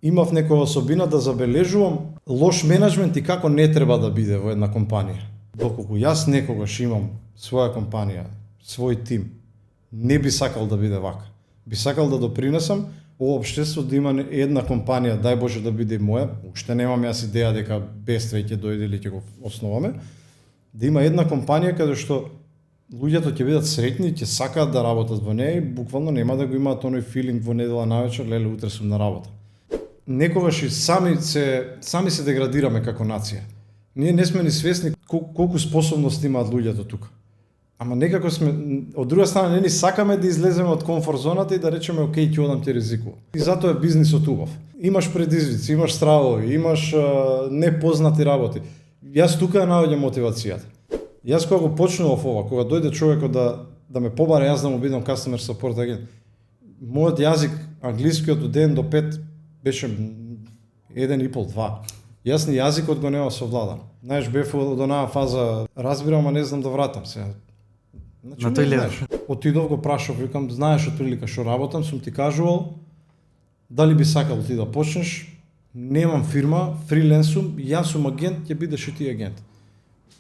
Имав некоја особина да забележувам лош менеджмент и како не треба да биде во една компанија. Доколку јас некогаш имам своја компанија, свој тим, не би сакал да биде вака. Би сакал да допринесам во општество да има една компанија, дај Боже да биде моја, уште немам јас идеја дека Бествеј ќе дојде или ќе го основаме, да има една компанија каде што луѓето ќе бидат среќни, ќе сакаат да работат во неја и буквално нема да го имаат оној филинг во недела навечер, леле утре сум на работа. Некогаш и сами се деградираме како нација. Ние не сме ни свесни колку способности имаат луѓето тука. Ама некако сме, од друга страна не ни сакаме да излеземе од комфорт зоната и да речеме окей, ќе одам ти ризикувам. И затоа е бизнисот убав. Имаш предизвици, имаш стравови, имаш непознати работи. Јас тука ја наоѓам мотивацијата. Јас кога го почнував ова, кога дојде човекот да ме побара јас да му бидам customer support агент, мојот јазик англискиот од 1 до 5 беше 1,5-2. Јас ни јазикот го немам совладан. Знаеш, бев од онаа фаза, разбирам, а не знам да вратам се. Значи, на тој левел. Отидов го прашав, викам, знаеш отприлика што работам, сум ти кажувал, дали би сакал ти да почнеш, немам фирма, фриленс сум, јас сум агент, ќе бидеш и ти агент.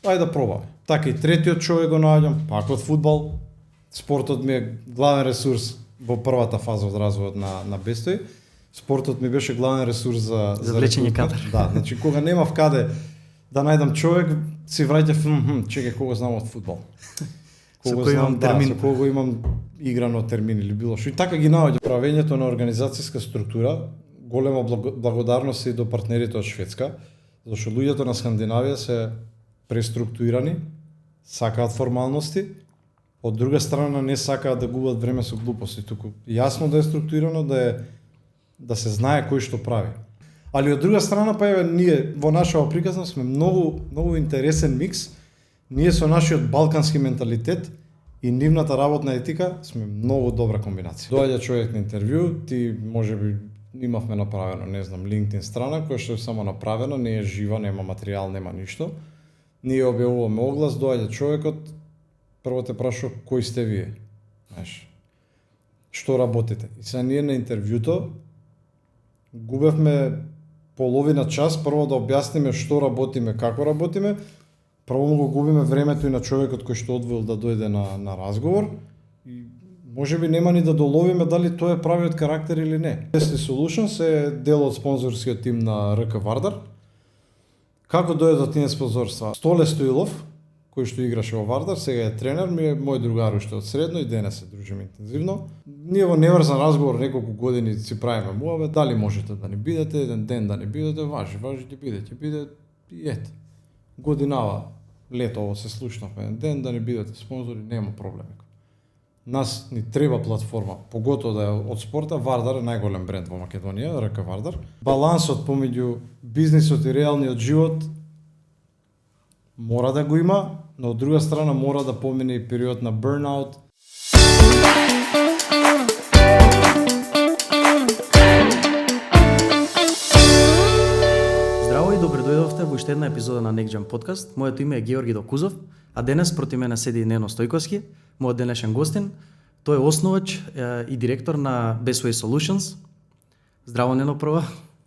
Ајде да пробаме. Така и третиот човек го наоѓам, пак од фудбал. Спортот ми е главен ресурс во првата фаза од развојот на Бествеј. Спортот ми беше главен ресурс за влечење кадар. Да, значи кога немав каде да најдам човек, си враќав, чекај кога знам од фудбал. Со кој имам термин. Со кога имам играно термин или било што. И така ги наоѓам. Правењето на организацијска структура, голема благодарност и до партнерите од Шведска, зашто луѓето на Скандинавија се преструктурирани, сакаат формалности, од друга страна не сакаат да губат време со глупости, туку јасно да е структурирано, да се знае кој што прави. Али од друга страна па еве ние во нашава приказна сме многу интересен микс. Ние со нашиот балкански менталитет и нивната работна етика сме многу добра комбинација. Доаѓа човек на интервју, ти можеби имавме направено, не знам, LinkedIn страна која што е само направена, не е жива, нема материјал, нема ништо. Ние објавуваме оглас, доаѓа човекот, прво те прашува кој сте вие. Знаеш, што работите? И сега ние на интервјуто губевме половина час прво да објасниме што работиме, како работиме. Прво му го губиме времето и на човекот кој што одвоил да дојде на разговор и можеби нема ни да доловиме дали тој е правиот карактер или не. Best Solutions е дел од спонзорскиот тим на РК Вардар. Како дојде до тие спонзорства? Столе Стоилов, кој што играше во Вардар, сега е тренер, ми е мој другар уште од средно и денес се дружиме интензивно. Ние во неврзан разговор неколку години си правиме муаве, дали можете да ни бидете, еден ден да ни бидете, важи ќе биде и ете. Годинава, летово се слушнавме еден ден да ни бидете спонзори, нема проблем. Нас ни треба платформа, поготоа да е од спорта. Вардар е најголем бренд во Македонија, РК Вардар. Балансот помеѓу бизнисот и реалниот живот мора да го има, но од друга страна мора да помине и период на burnout. Здраво и добре дојдовте во уште една епизода на Next Gen Podcast. Моето име е Георги Докузов, а денес проти мене седи Нено Стојковски, мојот денешен гостин. Тој е основач и директор на Bestway Solutions. Здраво, Нено, прва.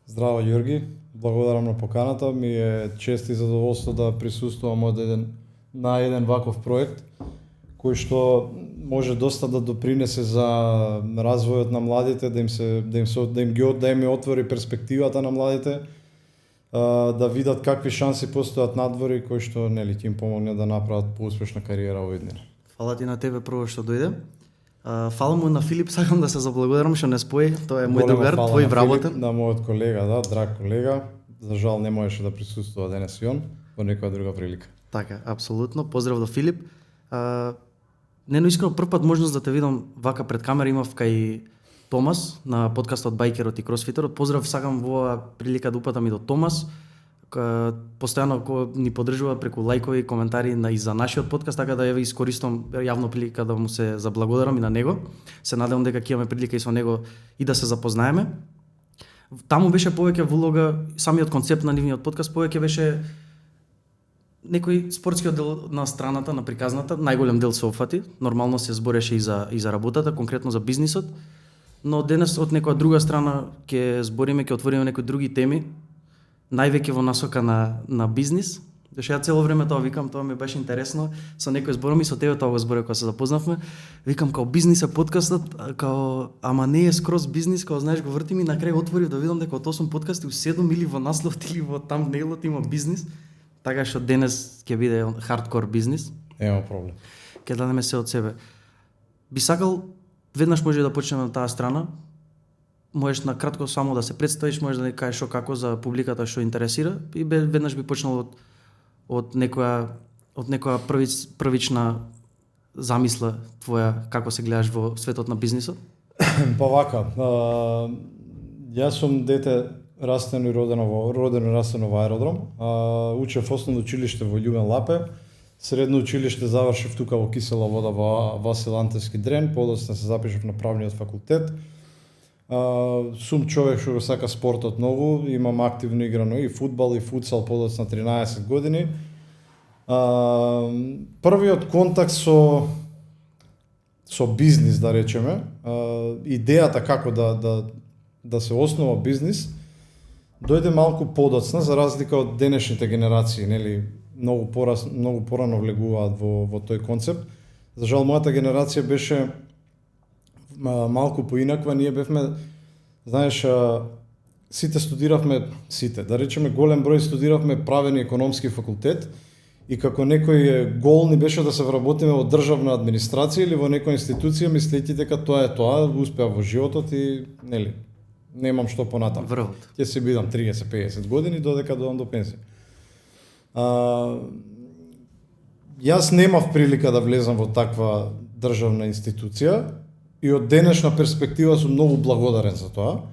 Здраво, Ѓорги. Благодарам на поканата. Ми е чест и задоволство да присуствувам на еден ваков проект кој што може доста да допринесе за развојот на младите, да им отвори перспективата на младите, да видат какви шанси постојат надвор и кои што нели ќе им помогне да направат поуспешна кариера во иднина. Фала ти на тебе прво што дојде. Фала му на Филип, сакам да се заблагодарам што не спои. Тој е мој другар, твој вработен. На мојот колега, да, драг колега. За жал не можеше да присуствува денес и он, во некоја друга прилика. Така, апсолутно. Поздрав до Филип. Нено, искрено првпат можност да те видам вака пред камера имав кај Томас на подкастот Байкерот и Кросфитерот. Поздрав, сакам во оваа прилика да упатам и до Томас. Постојано ни поддржува преку лајкови, коментари и за нашиот подкаст, така да ја искористам јавно прилика да му се заблагодарам и на него. Се надевам дека ќе имаме прилика и со него и да се запознаеме. Таму беше повеќе во улога, самиот концепт на нивниот подкаст повеќе беше некој спортскиот дел на страната, на приказната, најголем дел се опфати, нормално се збореше и за работата, конкретно за бизнисот. Но денес од некоја друга страна ќе збориме, ќе отвориме некои други теми, највеќе во насока на бизнис. Зашто ја цело време тоа викам, тоа ми беше интересно, со некој зборам и со тебе тоа го зборев кога се запознавме. Викам као бизнис е подкастот, као ама не е скроз бизнис, као знаеш го вртим и на крај отворив да видам дека од 8 подкасти у 7 или во насловот или во тамнейлот има бизнис. Така што денес ќе биде хардкор бизнис. Нема проблем. Ќе дадеме се од себе. Би сакал веднаш може да почнеме на таа страна. Можеш на кратко само да се представиш, можеш да не кажеш како за публиката што интересира и веднаш би почнал од некоја првична замисла твоја како се гледаш во светот на бизнисот? Па вака, јас сум дете растено и родено и растено во аеродром. Учев основно училиште во Љубен Лапе, средно училиште завршив тука во Кисела вода во Васил Антевски Дрен, подоцна се запишав на правниот факултет. Сум човек што го сака спортот многу, имам активно играно и фудбал и футсал подоцна 13 години. Првиот контакт со бизнис, да речеме, идејата како да се основа бизнис, дојде малку подоцна за разлика од денешните генерации, нели, многу порано влегуваат во тој концепт. За жал мојата генерација беше малку поинаква, ние бевме, знаеш, да речеме голем број студиравме правен и економски факултет и како некој гол ни беше да се вработиме во државна администрација или во некоја институција, мислејќи дека тоа е тоа, успеав во животот и нели, немам што понатаму. Врвот. Ќе се бидам 30-50 години додека доам до пензија. Јас немав прилика да влезам во таква државна институција и од денешна перспектива сум многу благодарен за тоа,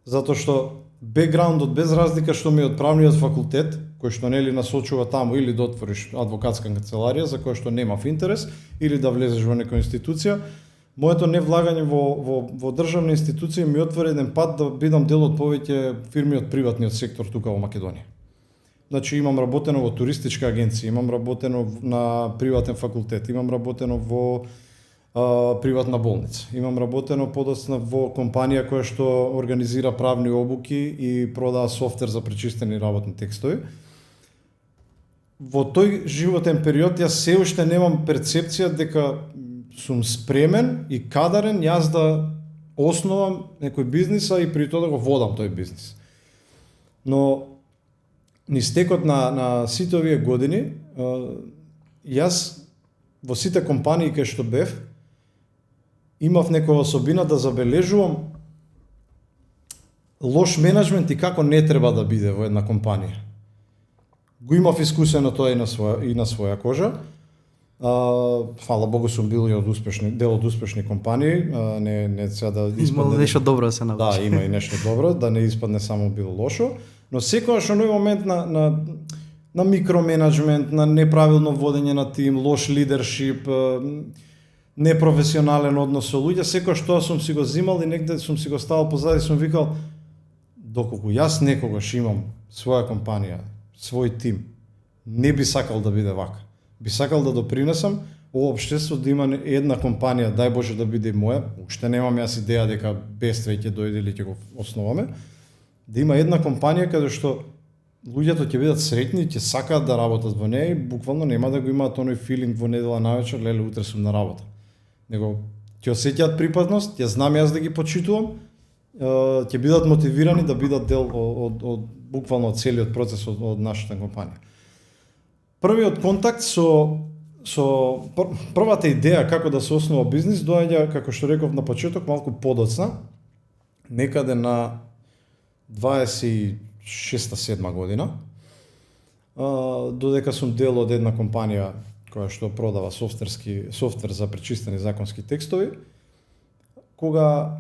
затоа што бекграундот без разлика што ми е од правниот факултет, кој што нели насочува таму или да отвориш адвокатска канцеларија за која што немав интерес или да влезеш во некоја институција, моето невлагање во државна институција ми отвори еден пат да бидам дел од повеќе фирми од приватниот сектор тука во Македонија. Значи имам работено во туристичка агенција, имам работено на приватен факултет, имам работено во приватна болница. Имам работено подоцна во компанија која што организира правни обуки и продава софтвер за пречистени работни текстови. Во тој животен период јас се уште немам перцепција дека сум спремен и кадарен јас да основам некој бизнис и при тоа да го водам тој бизнис. Но низ текот на сите овие години, јас во сите компании кај што бев, имав некоја особина да забележувам лош менеджмент и како не треба да биде во една компанија. Го имав искусено тоа и на своја кожа. Фала Богу сум бил и дел од успешни компании, не сега да испадне... Имало нешто добро да се научи. Да, има и нешто добро, да не испадне само било лошо, но секогаш оној момент на микроменеджмент, на неправилно водење на тим, лош лидершип, непрофесионален однос со луѓе, секогаш тоа сум си го зимал и негде сум си го ставал позади, сум викал, доколку јас некогаш имам своја компанија, свој тим, не би сакал да биде вака. Би сакал да допринесам во општеството да има една компанија, дај Боже да биде моја, уште немам јас идеја дека Бествеј ќе дојде или ќе го основаме, да има една компанија каде што луѓето ќе бидат среќни, ќе сакаат да работат во неја и буквално нема да го имаат оној филинг во недела навечер, леле утре сум на работа. Него ќе осеќаат припадност, ја знам јас да ги почитувам, ќе бидат мотивирани да бидат дел од буквално од целиот процес од нашата компанија. Првиот контакт со првата идеја како да се основа бизнис доаѓа, како што реков на почеток, малку подоцна, некаде на 26-7 година, додека сум дел од една компанија која што продава софтвер за пречистени законски текстови, кога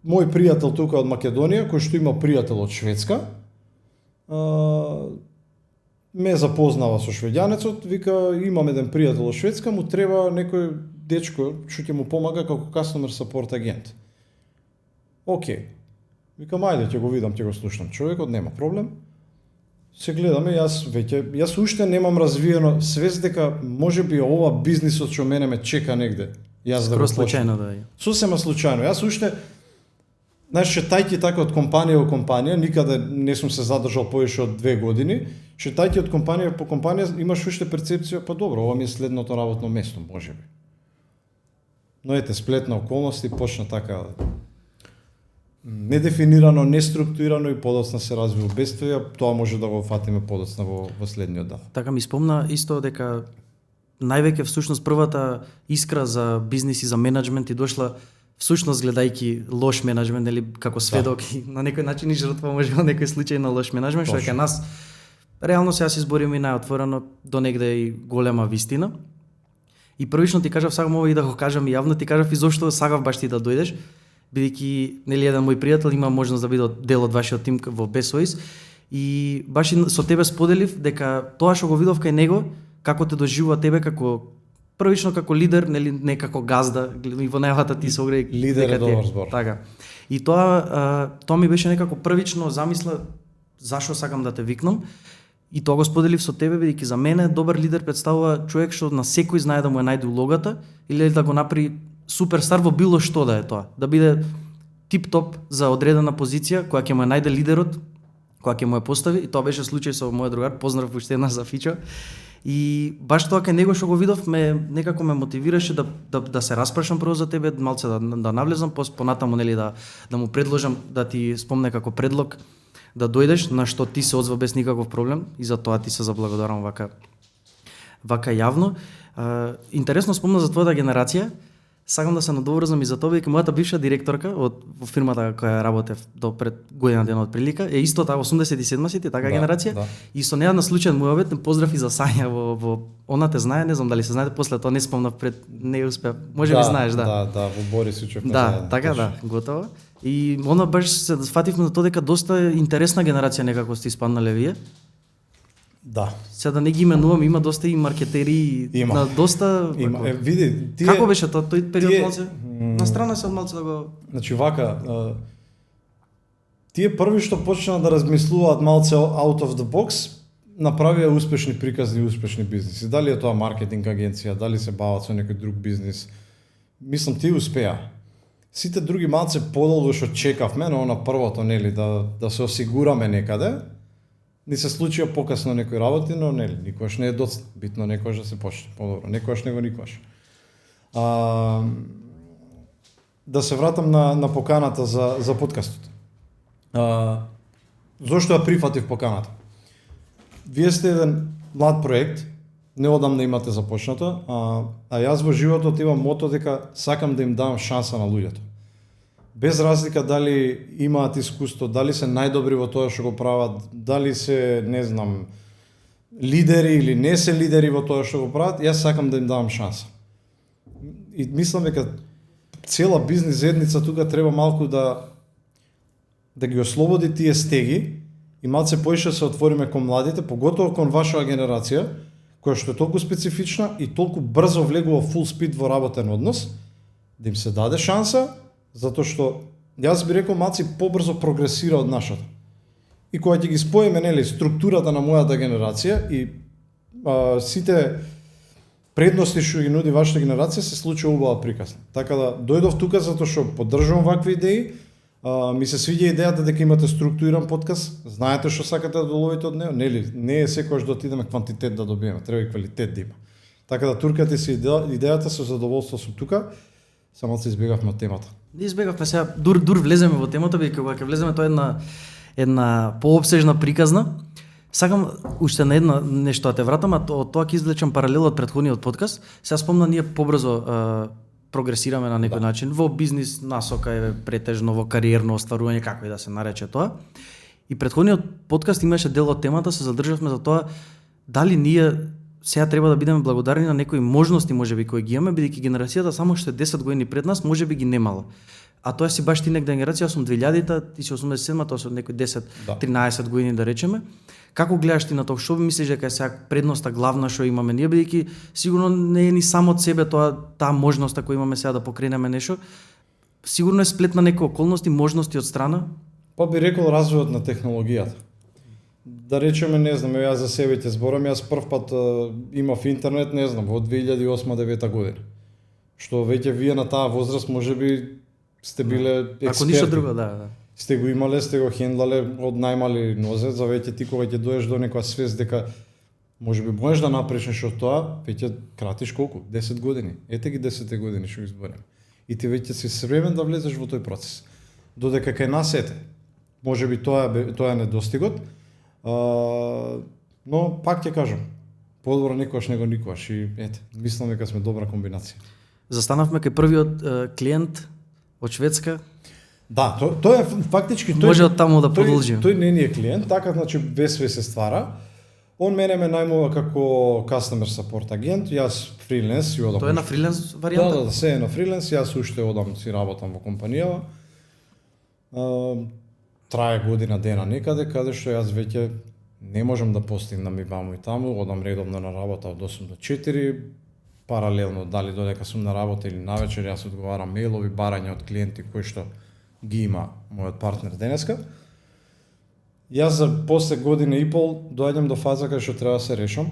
мој пријател тука од Македонија, кој што има пријател од Шведска, ме запознава со швеѓанецот, вика имам еден пријател од Шведска, му треба некој дечко што ќе му помага како customer support агент. Океј. Викам ајде ќе го видам, ќе го слушнам човекот, нема проблем. Се гледаме, јас уште немам развиено свест дека можеби ова бизнисот што мене ме чека негде Јас да го Скроз почнам. случајно да е. Сосема случајно. Јас уште знаеш, шетајќи така од компанија во компанија, никаде не сум се задржал повеќе од 2 години. Шетајќи од компанија по компанија имаш уште перцепција, па добро, ова ми е следното работно место, можеби. Но ете, сплет на околности почна така недефинирано, неструктурирано и подоцна се развива без тоа, тоа може да го фатиме подоцна во следниот дан. Така ми спомна исто дека највеќе всушност првата искра за бизнис и за менаџмент и дошла всушност гледајќи лош менаџмент или како сведок и на некој начин и жртва може во некој случај на лош менаџмент, што дека нас реално сега се избориме и најотворено до негде и голема вистина. И првично ти кажав, сакам ова и да го кажам и јавно, ти кажав и зошто сакав баш ти да дојдеш, бидејќи нели еден мој пријател има можност да биде дел од вашиот тим во BSOIS и баш и со тебе споделив дека тоа што го видов кај него, како те доживува тебе како првично како лидер, нели не како газда, и во најавата ти се огради Лидер е добар збор. Така. И тоа ми беше некако првично замисла зашо сакам да те викнам. И тоа го споделив со тебе, бидејќи за мене добар лидер представува човек што на секој знае да му е најде улогата или да го направи суперстар во било што да е тоа. Да биде тип-топ за одредена позиција која ќе му е најде лидерот, која ќе му е постави. И тоа беше случај со мојот другар, поздрав уште еднаш за Фичо. И баш тоа кај него што го видов некако ме мотивираше да се распрашам прво за тебе, малце да навлезам, понатаму нели да му предложам да ти спомне како предлог да дојдеш, на што ти се оdzва без никаков проблем и за тоа ти се заблагодарам вака јавно. Интересно спомна за твојата генерација. Сакам да се надоврзам и за тоа, бидејќи мојата бивша директорка во фирмата која работев до пред година дена од прилика е исто таа 87-сите, така генерација. Да. И со неа на случајен муабет поздрав и за Сања во она те знае, не знам дали се знаете, после тоа не спомнав пред не успеа. Можеби знаеш, да. Да, во Борис учевме заедно. Да, така да, готово. И она баш се сфативме за тоа дека доста интересна генерација некако сте испаднале вие. Да. Сега да не ги именувам, има доста и маркетери, на доста... Има. Види, тие... Како беше тој период малце? На страна се од малце да го... Значи вака, тие први што почнаа да размислуваат малце out of the box, направија успешни приказни и успешни бизниси. Дали е тоа маркетинг агенција, дали се бават со некој друг бизнис. Мислам, тие успеа. Сите други малце подолго што чекавме, но на првото, нели, да се осигураме некаде, ни се случија покасно некои работи, но нели, никогаш не е доцна. Битно некогаш да се почне подобро, некогаш него никогаш. Да се вратам на поканата за подкастот. Зошто ја прифатив поканата? Вие сте еден млад проект, неодамна имате започнато, а јас во животот имам мото дека сакам да им дам шанса на луѓето. Без разлика дали имаат искуство, дали се најдобри во тоа што го прават, дали се, не знам, лидери или не се лидери во тоа што го прават, јас сакам да им давам шанса. И мислам дека цела бизнис заедница тука треба малку да ги ослободи тие стеги и малце поише се отвориме кон младите, поготово кон вашава генерација, која што е толку специфична и толку брзо влегува full speed во работен однос, да им се даде шанса, затоа што јас би рекол малци побрзо прогресира од нашата. И кога ќе ги споиме нели структурата на мојата генерација и сите предности што ги нуди вашата генерација, се случува убава приказна. Така да дојдов тука затоа што поддржувам вакви идеи. Ми се свиѓа идејата дека имате структуриран подкаст, знаете што сакате да доловите од него, нели не е секогаш да отидеме квантитет да добиеме, треба и квалитет да има. Така да туркате си идејата, со задоволство сум тука. Само се избегавме од темата. Не избегавме сега, дур влеземе во темата, бидејќи кога ќе влеземе тоа една поопсежна приказна. Сакам уште на едно нешто да те вратам, а тоа ќе извлечам паралел од претходниот подкаст. Сега спомна ние побрзо прогресираме на некој начин во бизнис насока е претежно во кариерно остварување, како и да се нарече тоа. И претходниот подкаст имаше дел од темата, се задржавме за тоа дали ние сега треба да бидеме благодарни на некои можности можеби кои ги имаме, бидејќи генерацијата само што е 10 години пред нас можеби ги немала. А тоа си баш ти некоја генерација, јас сум 2000-та, ти си 87-та, тоа со некои 10-13 години да речеме. Како гледаш ти на тоа? Што мислиш дека е сега предноста главна што имаме ние, бидејќи сигурно не е ни само од себе таа можноста која имаме сега да покренеме нешто. Сигурно е сплет на некои околности, можности од страна. Па би рекол развојот на технологијата. Да речеме, не знам, јас за себе ќе зборам, јас прв пат имав интернет, не знам, во 2008-2009 година. што веќе вие на таа возраст можеби сте биле експерти. Ако ништо друго, да. Сте го имале, сте го хендлале од најмали нозе, за веќе ти кога ќе доеш до некоја свест дека можеби можеш да направиш нешто од тоа, веќе кратиш колку? 10 години. Ете ги 10 години што изборам. И ти веќе си спремен да влезеш во тој процес. Додека кај нас ете, можеби тоа е недостигот, но пак ќе кажам, подобро никогаш него никогаш и ете, мислам дека сме добра комбинација. Застанавме кај првиот клиент од Шведска. Да, тој е фактички може од таму да продолжиме. Тој не е клиент, така значи без све се ствара. Он мене ме најмува како customer support агент, јас фриленс и одам. Тоа е на фриленс варијанта? Да, се е на фриленс, јас уште одам си работам во компанијава. Трае година дена некаде, каде што јас веќе не можам да постигнам и ваму и таму, одам редовно на работа од 8 до 4, паралелно, дали додека сум на работа или навечер, јас одговарам мејлови, барања од клиенти кои што ги има мојот партнер денеска. Јас за после година и пол доаѓам до фаза кај што треба да се решам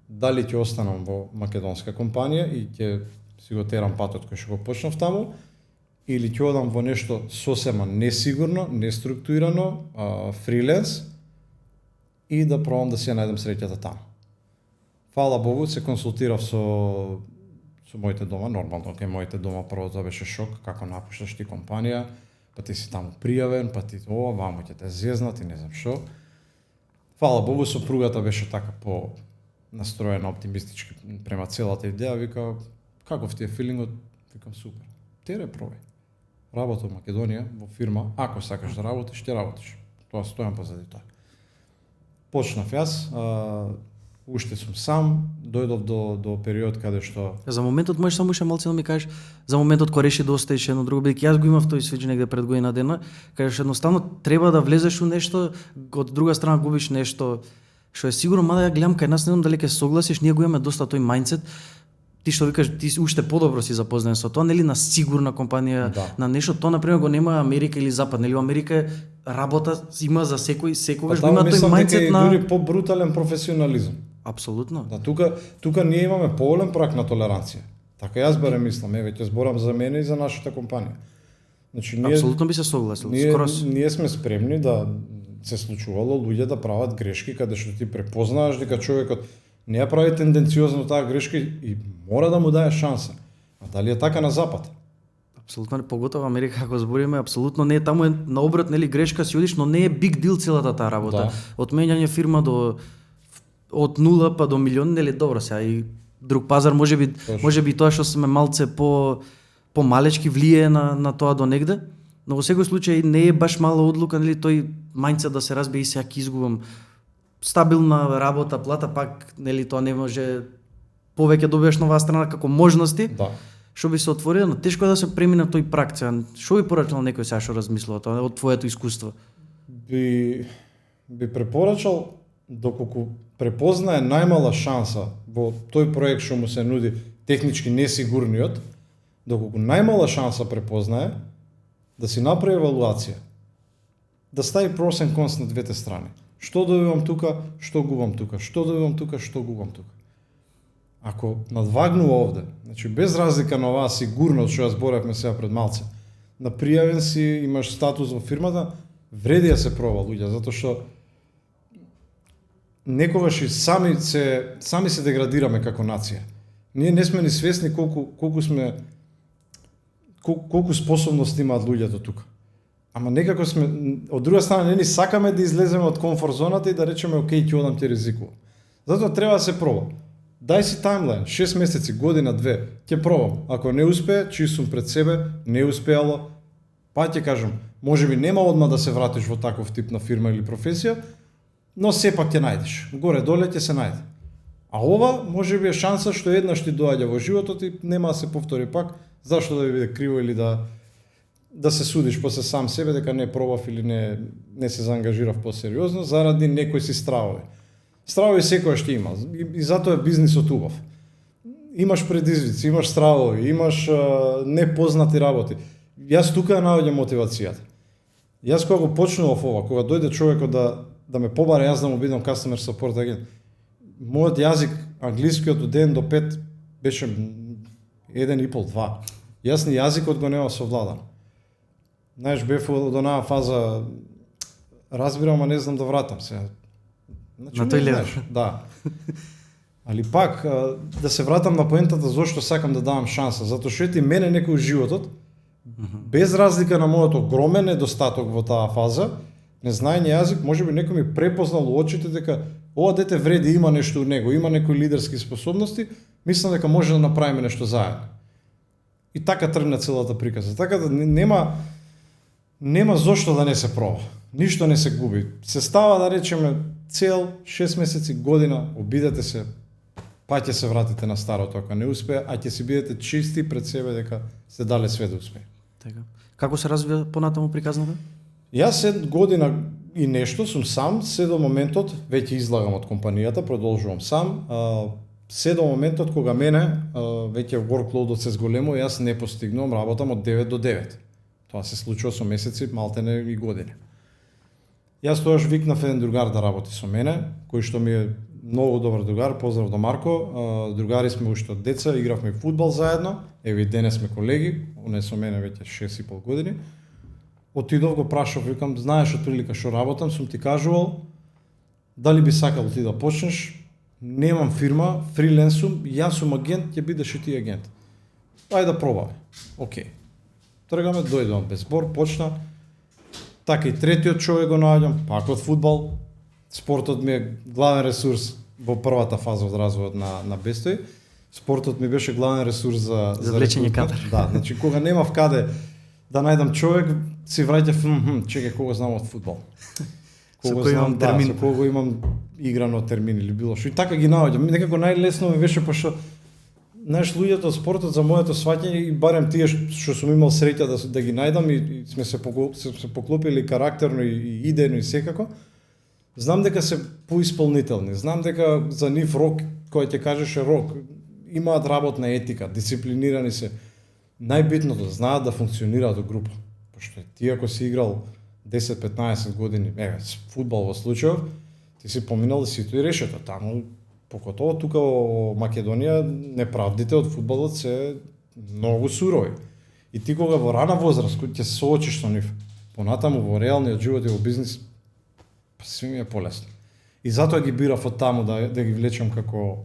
дали ќе останам во македонска компанија и ќе си го терам патот кој што го почнав таму, или ќе одам во нешто сосема несигурно, неструктурирано, фриленс и да пробам да си ја најдам среќата таму. Фала Богу, се консултирав со моите дома, нормално, кај моите дома прво тоа беше шок, како напушташ ти компанија, па ти си таму пријавен, па ти ова, ваму ќе те зезнат и не знам што. Фала Богу, сопругата беше така по настроена оптимистички према целата идеја, вика, каков ти е филингот? Викам, супер. Тере пробај. Работа во Македонија, во фирма, ако сакаш да работиш, ќе работиш. Тоа стојам позади тоа. Почнав јас, уште сум сам, дојдов до период каде што... За моментот можеш само уште малце да ми кажеш, за моментот кога реши да оставиш едно друго, бидејќи јас го имав тој свич негде пред година дена, каде што едноставно треба да влезеш у нешто, од друга страна губиш нешто што е сигурно, мада ја гледам кај нас, не знам дали ќе согласиш, ние го имаме доста тој мајндсет. Ти што викаш, ти уште подобро си запознаен со тоа, нели, на сигурна компанија, да. На нешто, тоа например го нема Америка или Запад, нели, во Америка работа има за секогаш го има тој мајндсет на дури побрутален професионализам. Апсолутно. Да, тука ние имаме поголем прак на толеранција. Така јас барем мислам, веќе зборам за мене и за нашата компанија. Значи ние апсолутно би се согласил, скрос. Ние сме спремни да се случувало луѓе да прават грешки каде што ти препознаеш дека човекот не ја прави тенденциозно таа грешка и мора да му даде шанса. А дали е така на Запад? Апсолутно не, поготово Америка како збориме, апсолутно не е таму, е наобрат, нели, грешка си одиш, но не е биг дил целата таа работа. Да. Од менјање фирма од 0 па до милион, нели, добро сега и друг пазар можеби тоа што сме малце по малечки влие на тоа до негде, но во секој случај не е баш мала одлука, нели, тој мајндсет да се разбие и сега ќе изгубам стабилна работа, плата, пак, нели, тоа не може повеќе добиеш на оваа страна како можности. Да. Што би се отворило, но тешко е да се премине тој прак. Што би порачал некој сега што размислува тоа од твоето искуство? Би препорачал доколку препознае најмала шанса во тој проект што му се нуди технички несигурниот, доколку најмала шанса препознае, да си направи евалуација. Да стави pros and cons на двете страни. Што добивам тука, што губам тука, што добивам тука, што губам тука. Ако надвагнува овде, значи без разлика на оваа сигурност што ја зборевме сега пред малце, на пријавен си, имаш статус во фирмата, вреди да се проба луѓе, затоа што некогаш и сами се деградираме како нација. Ние не сме ни свесни колку способности имаат луѓето тука. Ама некако сме, од друга страна, не ни сакаме да излеземе од комфорт зоната и да речеме, окей, ќе одам, ќе ризикувам. Затоа треба да се проба. Дај си таймлайн, 6 месеци, година, 2, ќе пробам. Ако не успее, чист сум пред себе, не успеало, па ќе кажам, можеби нема одма да се вратиш во таков тип на фирма или професија, но сепак ќе најдеш. Горе-доле ќе се најде. А ова можеби е шанса што еднаш ти доаѓа во животот и нема да се повтори пак, зашто да ви биде криво или да се судиш после сам себе дека не пробав или не се заангажирав посериозно заради некои си стравови. Стравови секојаш ќе има и затоа е бизнисот убав. Имаш предизвици, имаш стравови, имаш непознати работи. Јас тука ја наоѓам мотивацијата. Јас кога го почнував ова, кога дојде човекот да ме побара јас да му бидам customer support агент, мојот јазик англискиот од 1 до 5 беше 1,5-2. Јас ни јазикот го нема совладан. Знаеш, бев од онаа фаза, разбирам, а не знам да вратам се. Значи, на тој левел. Да. Али пак, да се вратам на поентата зошто сакам да давам шанса, затоа што ети мене некој животот, без разлика на мојот огромен недостаток во таа фаза, незнаење јазик, можеби некој ми препознал во очите дека ова дете вреди, има нешто у него, има некои лидерски способности, мислам дека може да направиме нешто заедно. И така тргна целата приказа. Така да нема зошто да не се проба. Ништо не се губи. Се става, да речеме, цел 6 месеци, година, обидете се, па ќе се вратите на старото ако не успее, а ќе си бидете чисти пред себе дека сте дале све да успее. Така. Како се развива понатаму приказната? Јас 7 година и нешто сум сам, се до моментот, веќе излагам од компанијата, продолжувам сам, се до моментот кога мене веќе workloadот се зголемува, јас не постигнувам, работам од 9 до 9. Тоа се случува со месеци, малтене и години. Јас тоаш викнав еден другар да работи со мене, кој што ми е многу добар другар, поздрав до Марко. Другари сме уште од деца, игравме фудбал заедно, еве и денес сме колеги, он е со мене веќе 6,5 години. Отидов го прашав, викам, знаеш отприлика што работам, сум ти кажувал, дали би сакал ти да почнеш? Немам фирма, фриленс сум, јас сум агент, ќе бидеш и ти агент. Ајде да пробаме. Океј. Тргаме, дојдам без збор, почна. Така и третиот човек го наоѓам, пак од фудбал. Спортот ми е главен ресурс во првата фаза од развојот на Bestoy. Спортот ми беше главен ресурс за влечење кадар. Да, значи кога немав каде да најдам човек, си враќав, чекај кого знам од фудбал. Со кој имам термин. Со кого имам играно термин или било што. И така ги наоѓам. Некако најлесно ми беше пошто знаеш, луѓето од спортот за моето сваќање и барем тие што сум имал среќа да ги најдам и сме се поклопили карактерно и идејно и секако. Знам дека се поисполнителни, знам дека за нив рок, кој ќе кажеш е рок, имаат работна етика, дисциплинирани се. Најбитното, знаат да функционираат во група. Пошто ти ако си играл 10-15 години, фудбал во случајов, ти си поминал сито и решето. Таму, покотово тука во Македонија, неправдите од фудбалот се многу сурови. И ти кога во рана возраст, кој ќе се соочиш со нив, понатаму во реалниот живот и во бизнис, сви ми е полесно. И затоа ги бирав од таму да ги влечам како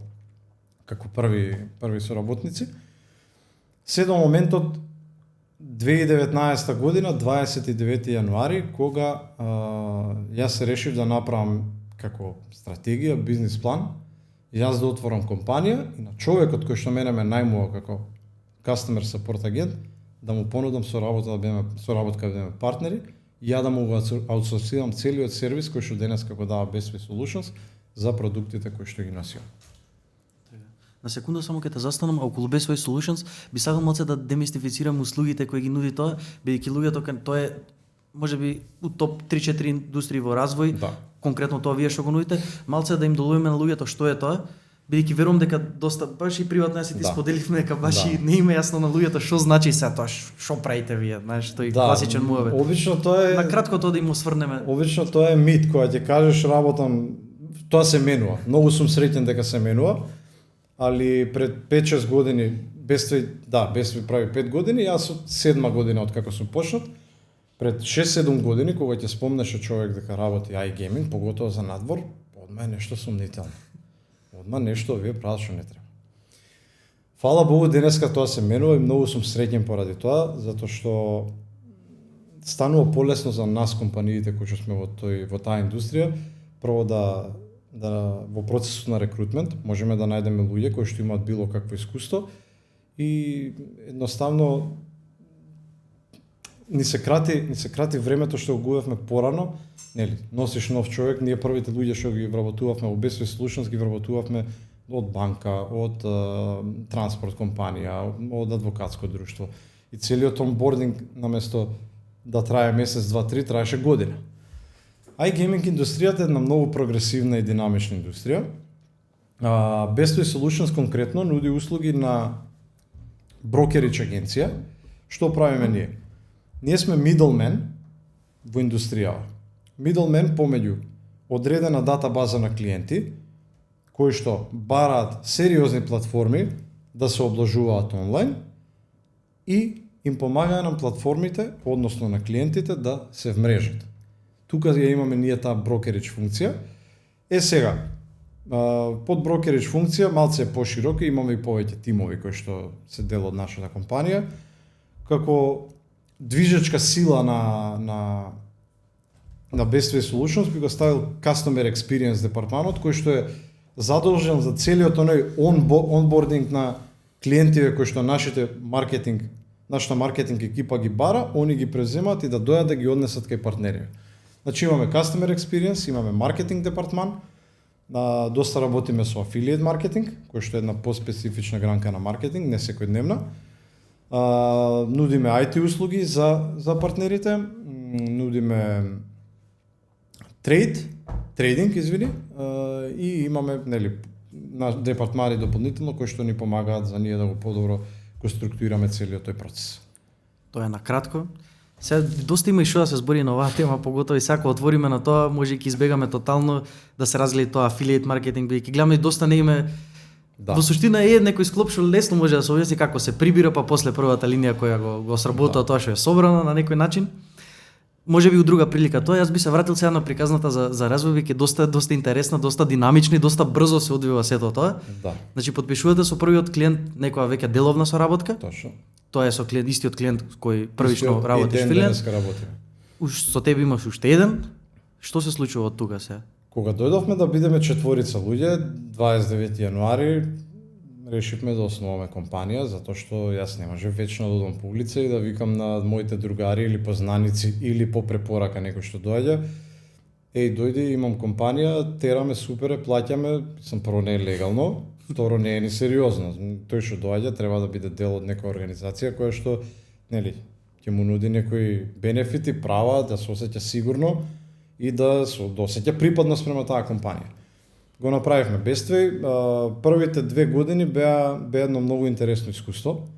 први соработници. Се до моментот 2019 година, 29 јануари, кога јас се решив да направам како стратегија, бизнис план, јас да отворам компанија и на човекот кој што мене ме најмува како customer support агент, да му понудам соработка да бидеме партнери, и ја да му го аутсорсирам целиот сервис кој што денес како дава Bestoy Solutions за продуктите кои што ги носиме. На секунда само ќе те застанам, а околу Bestoy Solutions би сакал малце да демистифицирам услугите кои ги нуди тоа, бидејќи луѓето тоа е можеби у топ 3-4 индустрии во развој. Да. Конкретно тоа вие што го нудите, малце да им доловиме на луѓето што е тоа, бидејќи верувам дека доста баш и приватно си ти споделивме дека баш и не има јасно на луѓето што значи се тоа, што правите вие, знаеш, тој класичен муавет. Обично тоа е на кратко тоа да им осврнеме. Обично тоа е мит кога ќе кажеш работам, тоа се менува. Многу сум среќен дека се менува, али пред 5-6 години Bestoy прави 5 години, јас од 7 година од како сум почнат. Пред 6-7 години кога ќе спомнеше човек дека работи iGaming, поготово за надвор, одма е нешто сумнително. Одма нешто вие прават што не треба. Фала Богу, денеска тоа се менува и многу сум среќен поради тоа, затоа што станува полесно за нас компаниите кои што сме во таа индустрија, прво да во процесот на рекрутмент можеме да најдеме луѓе кои што имаат било какво искуство и едноставно ни се крати времето што го губевме порано, нели, носиш нов човек, ние првите луѓе што ги вработувавме во Bestoy Solutions ги вработувавме од банка, од транспорт компанија, од адвокатско друштво. И целиот онбординг наместо да трае месец, 2-3, траеше година. iGaming индустријата е една многу прогресивна и динамична индустрија. Bestoy Solutions конкретно нуди услуги на брокерич агенција. Што правиме ние? Ние сме middleman во индустријава. Middleman помеѓу одредена датабаза на клиенти, кои што бараат сериозни платформи, да се облажуваат онлайн и им помагаа на платформите, односно на клиентите да се вмрежат. Тука ја имаме ние таа брокеридж функција. Сега, под брокеридж функција малце е поширока, имаме и повеќе тимови кои што се дел од нашата компанија. Како движечка сила на Bestway Solutions би го ставил Customer Experience департманот, кој што е задолжен за целиот оној онбординг на клиентиве кои што нашата маркетинг екипа ги бара, они ги преземаат и да дојдат да ги однесат кај партнери. Значи имаме Customer Experience, имаме маркетинг департман, доста работиме со афилиет маркетинг, кој што е една поспецифична гранка на маркетинг, не секојдневна. Нудиме IT услуги за партнерите, нудиме трейдинг, и имаме на департмани дополнително кои што ни помагаат за ние да го подобро го структурираме целиот тој процес. Тоа е накратко. Сега доста има и што да се збори на оваа тема, поготово и сако отвориме на тоа, може и ќе избегаме тотално да се разгледа тоа афилиет маркетинг, бидејќи гледаме доста не име. Да. Во суштина е некој склоп што лесно може да се објасни како се прибира, па после првата линија која го сработува тоа што е собрано на некој начин. Може би у друга прилика тоа, јас би се вратил сега на приказната за развој, ќе доста интересна, доста динамична и доста брзо се одвива сето тоа. Да. Значи подпишувате со првиот клиент некоја веќе деловна соработка. Точно. Тоа е со клиент, истиот клиент кој првично работиш фриланс. Со тебе имаш уште еден. Што се случува од тука сега? Кога дојдовме да бидеме четворица луѓе, 29 јануари, решивме да основаме компанија, затоа што јас не можев вечно да одам по улица и да викам на моите другари или познаници или по препорака некој што доаѓа. Дојди, имам компанија, тераме, супер, плаќаме, сам прво не е легално, второ не е ни сериозно. Тој што доаѓа треба да биде дел од некоја организација која што, ќе му нуди некои бенефити, права, да се осеќа сигурно и да се осеќа припадност према таа компанија. Го направивме Bestway. Првите 2 години беа едно многу интересно искуство,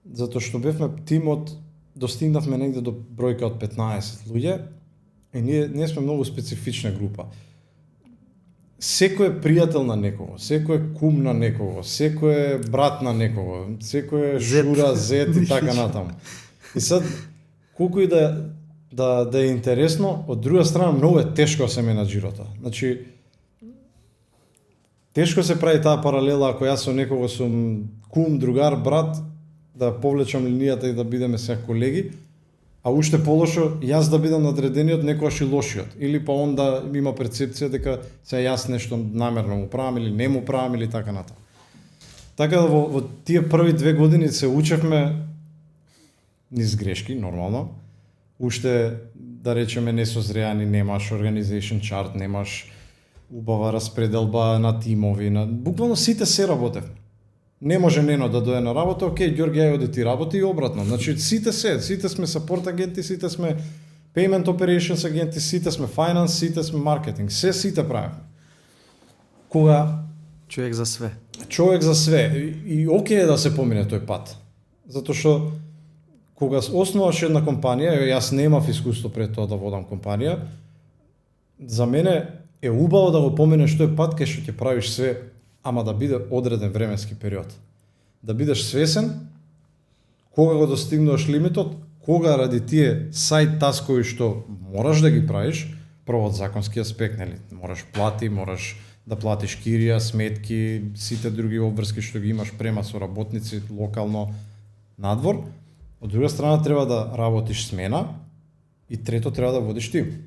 затоа што бевме тимот, достигнавме негде до бројка од 15 луѓе, и ние сме многу специфична група. Секој е пријател на некого, секој е кум на некого, секој е брат на некого, секој е шура, зет и така натаму. И сад, колку и да е интересно, од друга страна многу е тешко да се менаџира тоа. Значи, тешко се прави таа паралела ако јас со некого сум кум, другар, брат, да повлечам линијата и да бидеме сега колеги, а уште полошо јас да бидам надредениот, некојаш и лошиот, или па он да има перцепција дека сега јас нешто намерно му правам или не му правам или така натаму. Така да во тие први 2 години се учевме низ грешки, нормално. Уште, да речеме, несозреани, немаш organization chart, немаш убава распределба на тимови, буквално сите се работевме. Не може Нено да дојде на работа, окей, Ѓорги ајде оди ти работи и обратно. Значи сите сме support агенти, сите сме payment operations агенти, сите сме finance, сите сме маркетинг, сите правиме. Кога човек за све. Човек за све и окей да се помине тој пат. Затоа што кога основаш една компанија, јас немав искуство пред тоа да водам компанија, за мене е убаво да го поминеш тој пат кај што ќе правиш све, ама да биде одреден временски период. Да бидеш свесен кога го достигнуваш лимитот, кога ради тие сайт таскови што мораш да ги правиш, прво од законски аспект, мораш плати, мораш да платиш кирија, сметки, сите други обврски што ги имаш према со работници локално надвор. Од друга страна треба да работиш смена и трето треба да водиш тим.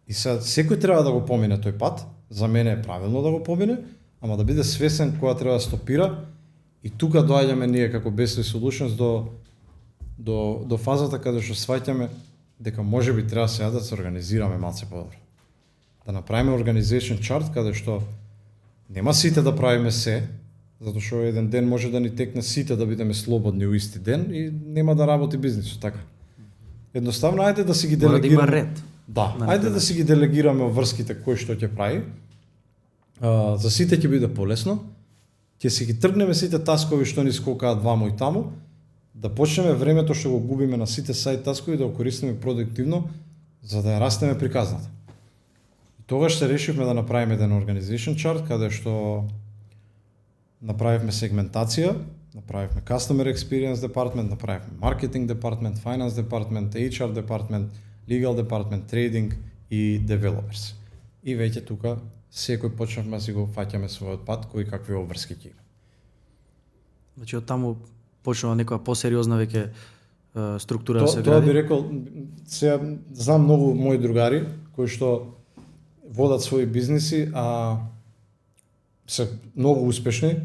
И сега секој треба да го помине тој пат, за мене е правилно да го помине, ама да биде свесен кога треба да стопира, и тука доаѓаме ние како Bestway Solutions до фазата каде што сваќаме дека можеби треба сега да се организираме малце подобро. Да направиме organization chart каде што нема сите да правиме се, затоа што еден ден може да ни текне сите да бидеме слободни у исти ден и нема да работи бизнисот така. Едноставно ајде да си ги делегираме. Мора да има ред. Да, ајде да си ги делегираме врските кои што ќе прави. За сите ќе биде полесно. Ќе си ги тргнеме сите таскови што ни скокаат ваму и таму, да почнеме времето што го губиме на сите сайт таскови да го користиме продуктивно за да ја растеме приказната. И тогаш се решивме да направиме еден organization chart каде што направивме сегментација, направивме customer experience department, направивме marketing department, finance department, HR department, legal department, trading и developers. И веќе тука секој почнавме да си го фаќаме својот пат, кои какви обврски ќе има. Значи од таму почнува некоја посериозна веќе структура да се Тоа гради. би рекол, сега знам многу мои другари кои што водат своји бизниси, а се многу успешни,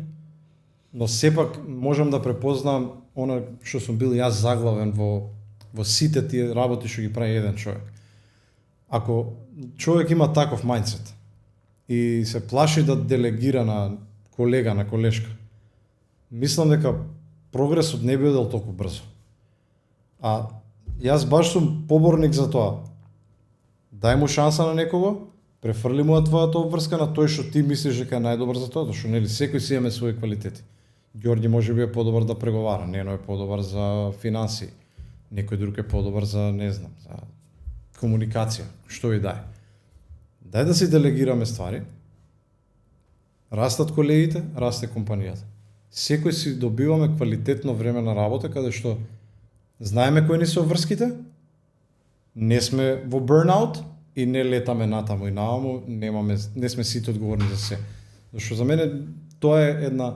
но сепак можам да препознам она што сум бил јас заглавен во сите тие работи што ги прави еден човек. Ако човек има таков мајндсет и се плаши да делегира на колега, на колешка, мислам дека прогресот не би одел толку брзо. А јас баш сум поборник за тоа. Дај му шанса на некого, префрли му твојата обврска на тој што ти мислиш дека е најдобар за тоа, зашто нели секој си имаме своји квалитети. Ѓорѓи може би е подобар да преговара, Нено е подобар за финансии, некој друг е подобар за, не знам, за комуникација, што и дај. Дај да си делегираме ствари, растат колегите, расте компанијата. Секој си добиваме квалитетно време на работа, каде што знаеме кои ни се обврските, не сме во burnout и не летаме натаму и наваму, не сме сите одговорни за се. Зашто за мене тоа е една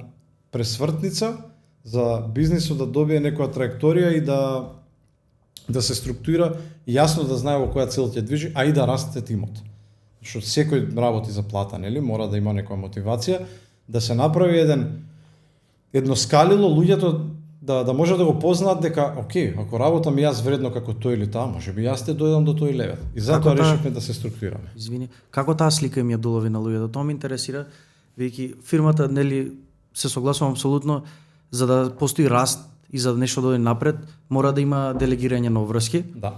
пресвртница за бизнисот да добие некоја траекторија и да се структуира и јасно да знае во која цел ќе движи, а и да расте тимот. Што секој работи за плата, нели, мора да има некоја мотивација, да се направи едно скалило, луѓето да може да го познаат дека, окей, ако работам јас вредно како тој или таа, може би јас те дојдам до тој левел. И затоа решивме да се структурираме. Извини, како таа слика им ја долови на луѓето? Тоа ме интересира, веќе фирмата, нели, се согласувам апсолутно, за да постои раст и за нешто да оди напред, мора да има делегирање на обврски. Да.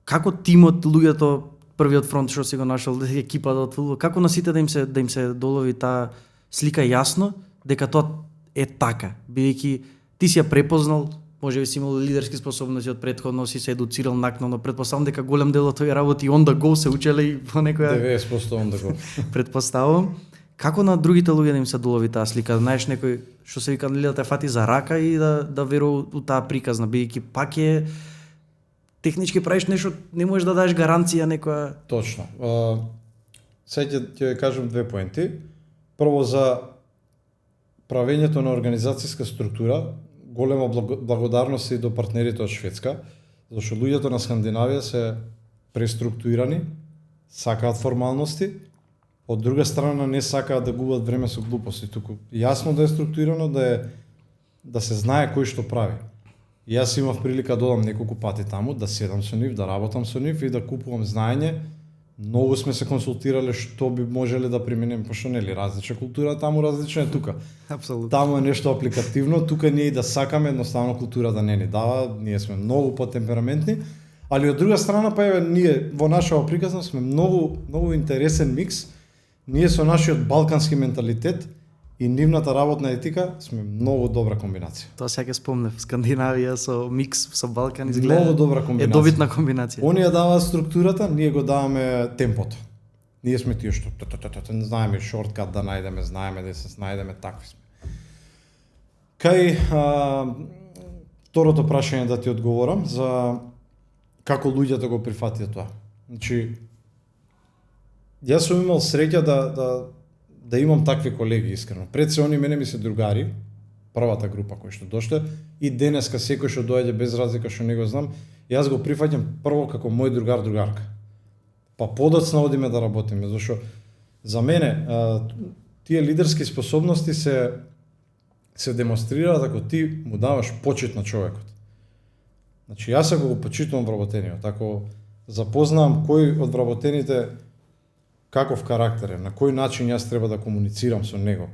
Како тимот, луѓето, првиот фронт што си го нашол, екипата од фудбал, како на сите да им се долови таа слика јасно дека тоа е така, бидејќи ти си ја препознал, може би си имал лидерски способности од претходно, си се едуцирал накнано, предпоставам дека голем дел од тој работи on the go се учеле и во некоја 90% on the go. Предпоставам. Како на другите луѓе да им се долови таа слика? Знаеш некој што се вика да те фати за рака и да верува у таа приказна, бидејќи пак е технички правиш нешто, не можеш да дадеш гаранција некоја. Точно. Сега ќе кажам две поенти. Прво за правењето на организацијска структура, голема благодарност и до партнерите од Шведска, зашто луѓето на Скандинавија се преструктурирани, сакаат формалности, од друга страна не сакаат да губат време со глупости, туку јасно да е структурирано, да се знае кој што прави. И јас имав прилика да одам неколку пати таму, да седам со нив, да работам со нив и да купувам знаење. Многу сме се консултирале што би можеле да примениме, пошто нели различна култура таму, различна е тука. Апсолутно. Таму е нешто апликативно, тука ние и да сакаме, едноставно култура да не ни дава, ние сме многу потемпераментни, али од друга страна па еве ние во нашава приказна сме многу интересен микс. Ние со нашиот балкански менталитет и нивната работна етика сме многу добра комбинација. Тоа сега спомнев, Скандинавија со микс со Балкан изгледа. Многу добра комбинација. Е добитна комбинација. Оние даваат структурата, ние го даваме темпото. Ние сме тие што не знаеме шорткат да најдеме, знаеме да се снајдеме, такви сме. Кај второто прашање да ти одговорам за како луѓето го прифатија тоа. Значи јас сум имал среќа да имам такви колеги, искрено. Пред се они мене ми се другари, првата група кои што дошле, и денеска секој што доаѓа без разлика што не го знам, јас го прифаќам прво како мој другарка. Па подоцна одиме да работиме, зашто за мене тие лидерски способности се демонстрираат ако ти му даваш почит на човекот. Значи јас ако го почитувам вработениот, ако запознавам кој од вработените каков карактер е, на кој начин јас треба да комуницирам со него.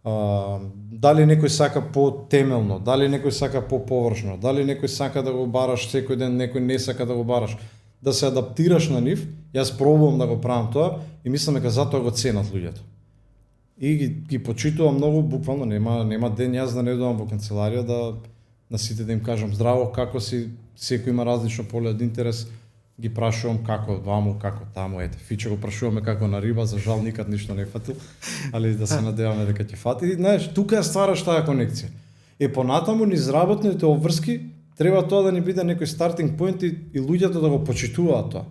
Дали некој сака по-темелно, дали некој сака по-површно, дали некој сака да го бараш секој ден, некој не сака да го бараш, да се адаптираш на нив, јас пробувам да го правам тоа и мислам дека затоа го ценат луѓето. И ги почитувам многу, буквално нема ден јас да не доам во канцеларија да на сите да им кажам здраво, како си, секој има различно поглед, интерес, ги прашувам како ваму, како таму, ете, Фиче го прашуваме како на риба, за жал никад ништо не фатил, али да се надеваме дека ќе фати. И, знаеш, тука ја ствараш таа конекција. Понатаму низ работните обврски треба тоа да ни биде некој стартинг поинт и луѓето да го почитуваат тоа.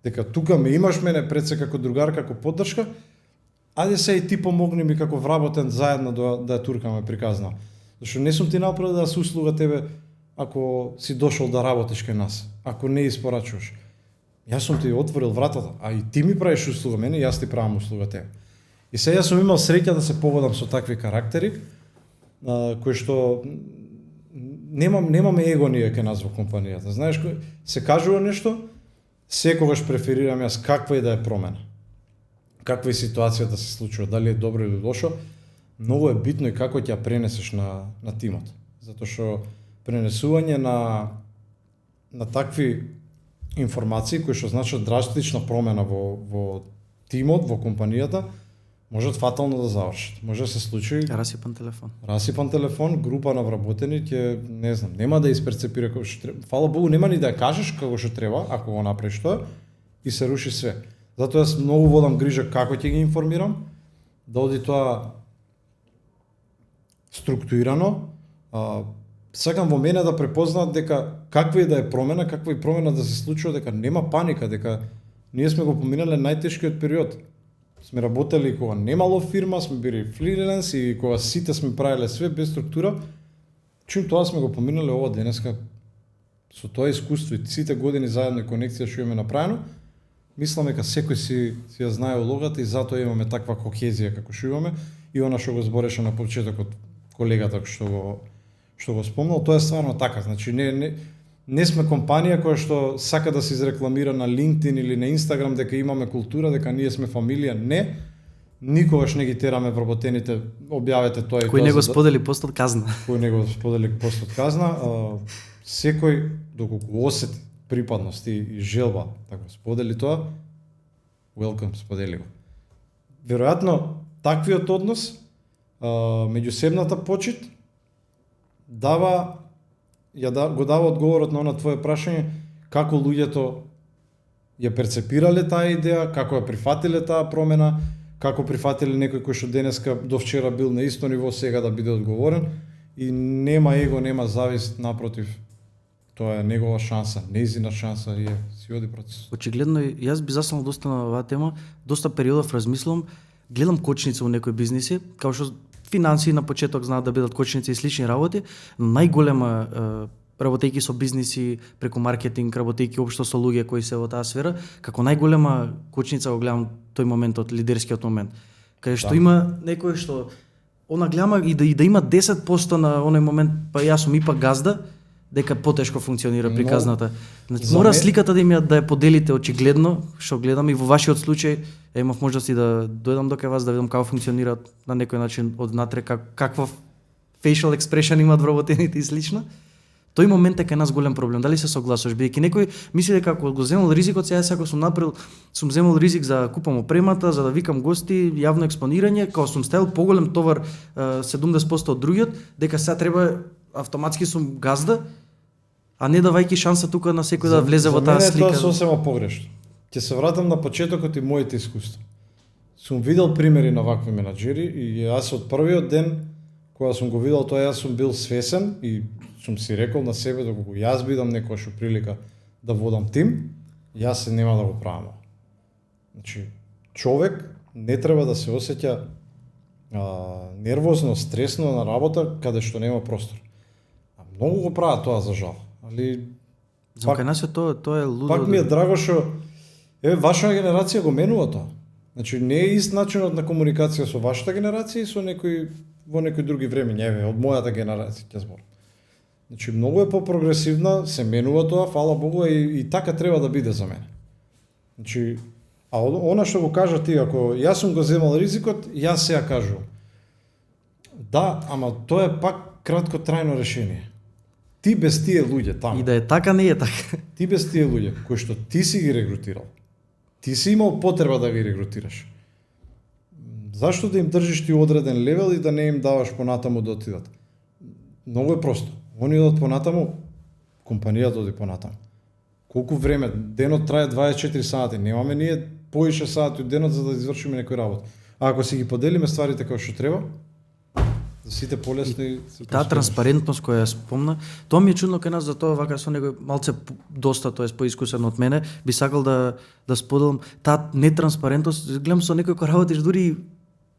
Дека тука ме имаш мене пред се како другар, како поддршка, ајде се и ти помогни ми како вработен заедно да ја туркаме приказна. Зашто не сум ти направил да се услуга тебе ако си дошол да работиш кај нас, ако не испорачуваш. Јас сум ти отворил вратата, а и ти ми правиш услуга мене, јас ти правам услуга тебе. И сега јас сум имал среќа да се погодам со такви карактери, кои што немаме его ние кај нас во компанијата. Знаеш, се кажува нешто, секогаш преферирам јас каква и да е промена. Каква е ситуацијата се случува, дали е добро или лошо, многу е битно и како ќе ја пренесеш на тимот. Затоа што пренесување на такви информации кои што значат драстична промена во тимот, во компанијата, можат фатално да завршат. Може да се случи расипан телефон, група на вработени ќе, не знам, нема да исперцепира како што треба. Фала Богу, нема ни да ја кажеш како што треба, ако го направиш тоа, и се руши све. Затоа јас многу водам грижа како ќе ги информирам, да оди тоа структурирано. Сакам во мене да препознаат дека каква и да е промена, каква и промена да се случува, дека нема паника, дека ние сме го поминале најтешкиот период. Сме работели кога немало фирма, сме били фриленс и кога сите сме правеле све без структура. Чим тоа сме го поминале ова денеска со тоа искуство и сите години заедно и конекција што имаме направено, мислам дека секој си ја знае улогата и затоа имаме таква кохезија како што имаме и она што го збореше на почетокот колегата што го спомнал, тоа е стварно така. Значи не сме компанија која што сака да се изрекламира на LinkedIn или на Instagram дека имаме култура, дека ние сме фамилија. Не, никогаш не ги тераме вработените, објавете тоа и тоа. Кој не го сподели постот казна. Кој не го сподели постот казна, секој доколку осети припадност и желба да го сподели тоа, welcome, сподели го. Веројатно таквиот однос, меѓусебната почит го дава одговорот на она твое прашање, како луѓето ја перцепирале таа идеја, како ја прифатиле таа промена, како прифатиле некој кој што денеска до вчера бил на исто ниво, сега да биде одговорен, и нема его, нема завист, напротив, тоа е негова шанса, нејзина шанса и си оди процес. Очигледно, јас би застанал доста на оваа тема, доста периодов размислувам, гледам кочница во некои бизниси, као што финансии на почеток знаат да бидат кочници и слични работи, но најголема работејќи со бизниси, преку маркетинг, работејќи општо со луѓе кои се во таа сфера, како најголема кочница го гледам тој моментот, лидерскиот момент. Каде што има некој што она гледам и да има 10% на оној момент, па јас сум ипак газда, дека потешко функционира приказната. Значи, мора сликата да ја поделите очигледно, што гледам и во вашиот случај, имав можности да дојдам до кај вас да видам како функционира на некој начин однатре, каква facial expression имаат вработените и слично. Тој момент е кај нас голем проблем. Дали се согласуваш, бидејќи некој мисли дека ако го земал ризикот, сега ако сум земал ризик за да купам опремата, за да викам гости, јавно експонирање, кога сум ставил поголем товар 70% од другиот, дека сега треба автоматски сум газда, а не давајќи шанса тука на секој да влезе во таа слика. За мене тоа сосема погрешно. Ќе се вратам на почетокот и моите искуства. Сум видел примери на вакви менаџери и јас од првиот ден кога сум го видел тоа, јас сум бил свесен и сум си рекол на себе доколку јас бидам некојаш прилика да водам тим, јас се нема да го правам. Значи, човек не треба да се осеќа нервозно, стресно на работа каде што нема простор. А многу го прават тоа за жал. Али за кај нас тоа е лудо. Пак ми е драго што ваша генерација го менува тоа. Значи не е ист начинот на комуникација со вашата генерација и со во некои други времења, од мојата генерација ќе зборам. Значи многу е попрогресивна, се менува тоа, фала Богу, и така треба да биде за мене. Значи, а она што го кажа ти, ако јас сум го земал ризикот, јас се ја кажувам. Да, ама тоа е пак кратко трајно решение. Ти без тие луѓе таму. И да е така, не е така. Ти без тие луѓе кои што ти си ги регрутирал. Ти си имал потреба да ги регрутираш. Зашто да им држиш ти одреден левел и да не им даваш понатаму да отидат? Многу е просто. Они одат понатаму, компанијата оди понатаму. Колку време? Денот трае 24 сати. Немаме ние поише сати од денот за да извршиме некој работа. А ако си ги поделиме стварите како што треба, за сите полесно и Таа транспарентност која ја спомна, тоа ми е чудно кај нас, затоа вака со некој малце доста, тоест поискусен од мене, би сакал да споделам таа нетранспарентност. Гледам со некој кој работиш дури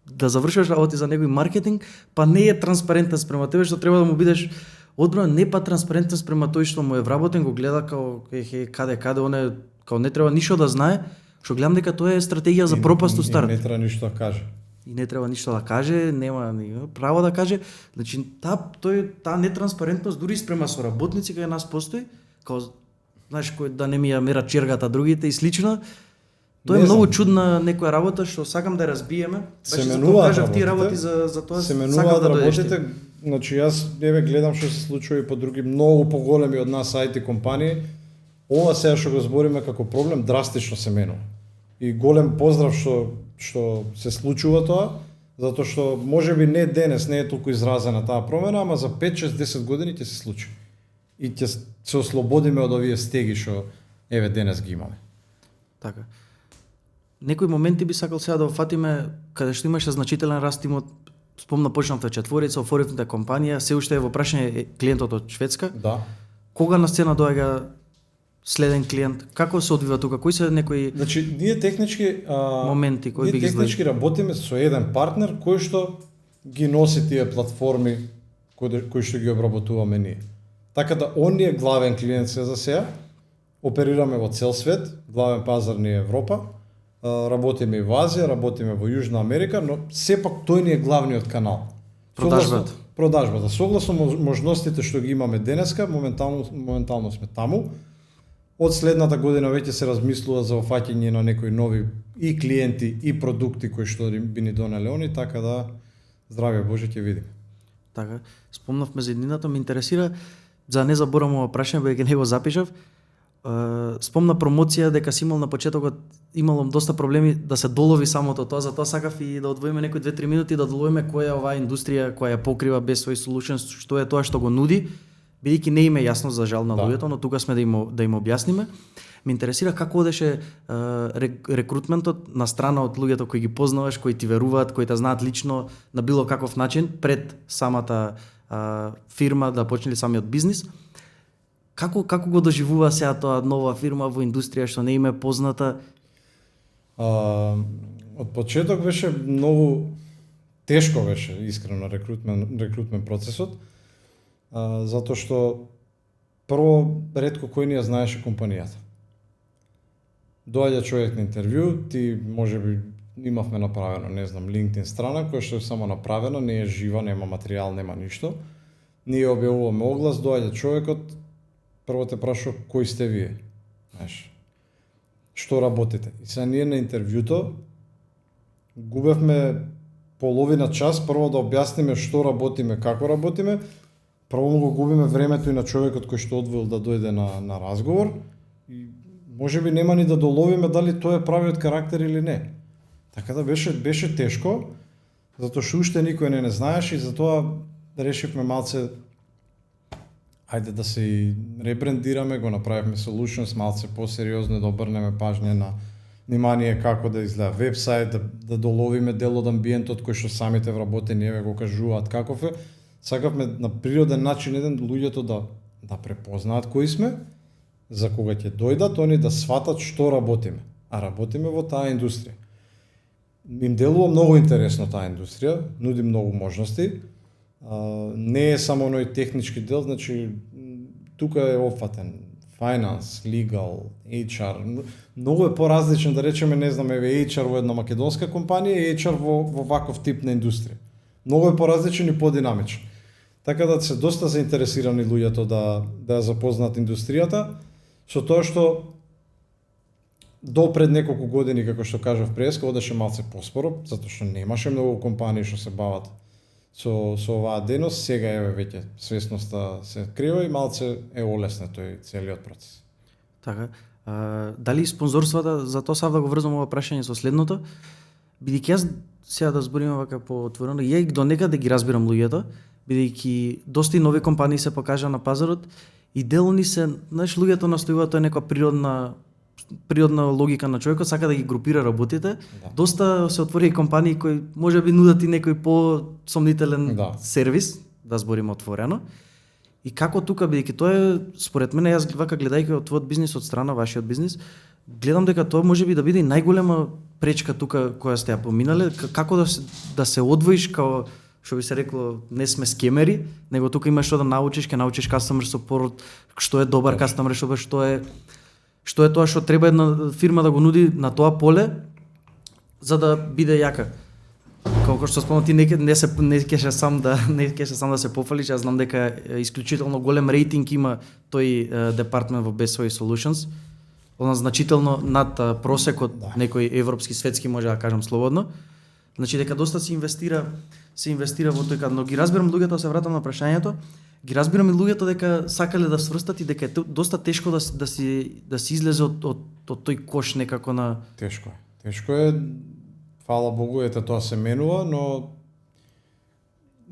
да завршуваш работи за некој маркетинг, па не е транспарентен спрема тебе, што треба да му бидеш одбран, не па транспарентен спрема тој што му е вработен, го гледа као каде оне, као не треба ништо да знае, што гледам дека тоа е стратегија за пропаст у старт. Не треба ништо да каже. И не треба ништо да каже, нема ни право да каже. Значи таа нетранспарентност дури спрема со работници кај нас постои, као знаеш кој да не ми ја мера чергата другите и слично. Тоа е многу чудна некоја работа што сакам да разбиеме. Се менуваат кажав ти работи за тоа. Се менуваат да работите. Значи јас гледам што се случува и по други многу поголеми од нас IT компании. Ова сега што го збориме како проблем драстично се менува. И голем поздрав што се случува тоа, затоа што можеби не денес не е толку изразена таа промена, ама за 5, 6, 10 години ќе се случи. И ќе се ослободиме од овие стеги што еве денес ги имаме. Така. Некои моменти би сакал сега да офатиме каде што имаше значителен раст имот. Спомна почнавте четворица, офоривте компанија, се уште е во прашање клиентот од Шведска. Да. Кога на сцена доаѓа следен клиент? Како се одвива тука? Кои се некои Значи ние технички моменти кои би ги технички работиме со еден партнер кој што ги носи тие платформи кои што ги обработуваме ние. Така да он е главен клиент за сега. Оперираме во цел свет, главен пазар ни е Европа. Работиме и во Азија, работиме во Јужна Америка, но сепак тој ни е главниот канал. Продажбата. Согласно можностите што ги имаме денеска, моментално сме таму. Од следната година веќе се размислува за офаќање на некои нови и клиенти и продукти кои што би ни донеле они, така да здравје Боже ќе видиме. Така, спомнавме за еднината, ме интересира, за да не заборавам ова прашање, бидејќи не го запишав. Спомна промоција дека си имал на почетокот, ималом доста проблеми да се долови самото тоа, затоа сакав и да одвоиме некои 2-3 минути да доловиме која е оваа индустрија која ја покрива без свој solutions, што е тоа што го нуди, бидејќи не им е јасно за жал на луѓето, но тука сме да им објасниме. Ме интересира како одеше рекрутментот на страна од луѓето кои ги познаваш, кои ти веруваат, кои те знаат лично на било каков начин пред самата фирма да почне самиот бизнис. Како го доживува сега тоа нова фирма во индустрија што не им е позната? Од почеток беше многу тешко беше искрено рекрутмен процесот, затоа што прво ретко кој ни ја знаеше компанијата. Доаѓа човек на интервју, ти можеби имавме направено, не знам, LinkedIn страна која што е само направена, не е жива, нема материјал, нема ништо. Ние објавуваме оглас, доаѓа човекот, прво те праша кои сте вие, знаеш, што работите. И сега ние на интервјуто губевме половина час прво да објасниме што работиме, како работиме, прво го губиме времето и на човекот кој што одвоил да дојде на разговор и можеби нема ни да доловиме дали тој е правиот карактер или не. Така да беше тешко, затоа што уште никој не знаеше и затоа решивме малце ајде да се и ребрендираме, го направивме Solutions малце посериозно, да обрнеме пажње на внимание како да изгледа вебсайт, да доловиме дел од амбиентот кој што самите вработени еве го кажуваат каков е. Сакавме на природен начин луѓето да препознаат кои сме, за кога ќе дојдат они да сватат што работиме, а работиме во таа индустрија. Им делува многу интересно таа индустрија, нуди многу можности. Не е само оној технички дел, значи тука е опфатен finance, legal, HR. Многу е поразличен, да речеме, не знам, еве HR во една македонска компанија и HR во ваков тип на индустрија. Многу е поразличен и подинамичен. Така да се доста заинтересирани луѓето да ја запознаат индустријата, со тоа што до пред неколку години, како што кажав преска, одеше малце поспоро, затоа што немаше многу компании што се бават со оваа дејност. Сега еве веќе свесноста се крива и малце е олеснет тој целиот процес. Така, дали спонзорствата, за тоа сав да го врзам ова прашање со следното, бидејќи јас сега да збориме вака по отворено, ја и до некаде ги разбирам луѓето, бидејќи доста и нови компании се покажа на пазарот и дел ни се, знаеш, луѓето настојуваат тоа е некоја природна логика на човекот, сака да ги групира работите. Да. Доста се отвори и компании кои можеби нудат и некој по-сомнителен Да. сервис, да збориме отворено. И како тука, бидејќи тоа е, според мене, јас вака гледајќи од твојот бизнис, од страна вашиот бизнис, гледам дека тоа можеби да биде и најголема пречка тука која сте ја поминале, како да се одвоиш као што би се рекло, не сме скемери, него тука имаш што да научиш, ќе научиш customer support, што е добар customer support, што е тоа што треба една фирма да го нуди на тоа поле за да биде јака. Како што спомнав ти не ќе сам да се пофалиш, јас знам дека е исклучително голем рейтинг има тој департмент во Best Way Solutions. Она значително над просекот некој европски, светски, може да кажам слободно. Значи дека доста се инвестира во тој, но ги разбирам луѓето, се вратам на прашањето, ги разбирам и луѓето дека сакале да сврстат и дека е доста тешко да се излезе од тој кош некако на... Тешко е. Тешко е, фала Богу, ете тоа се менува, но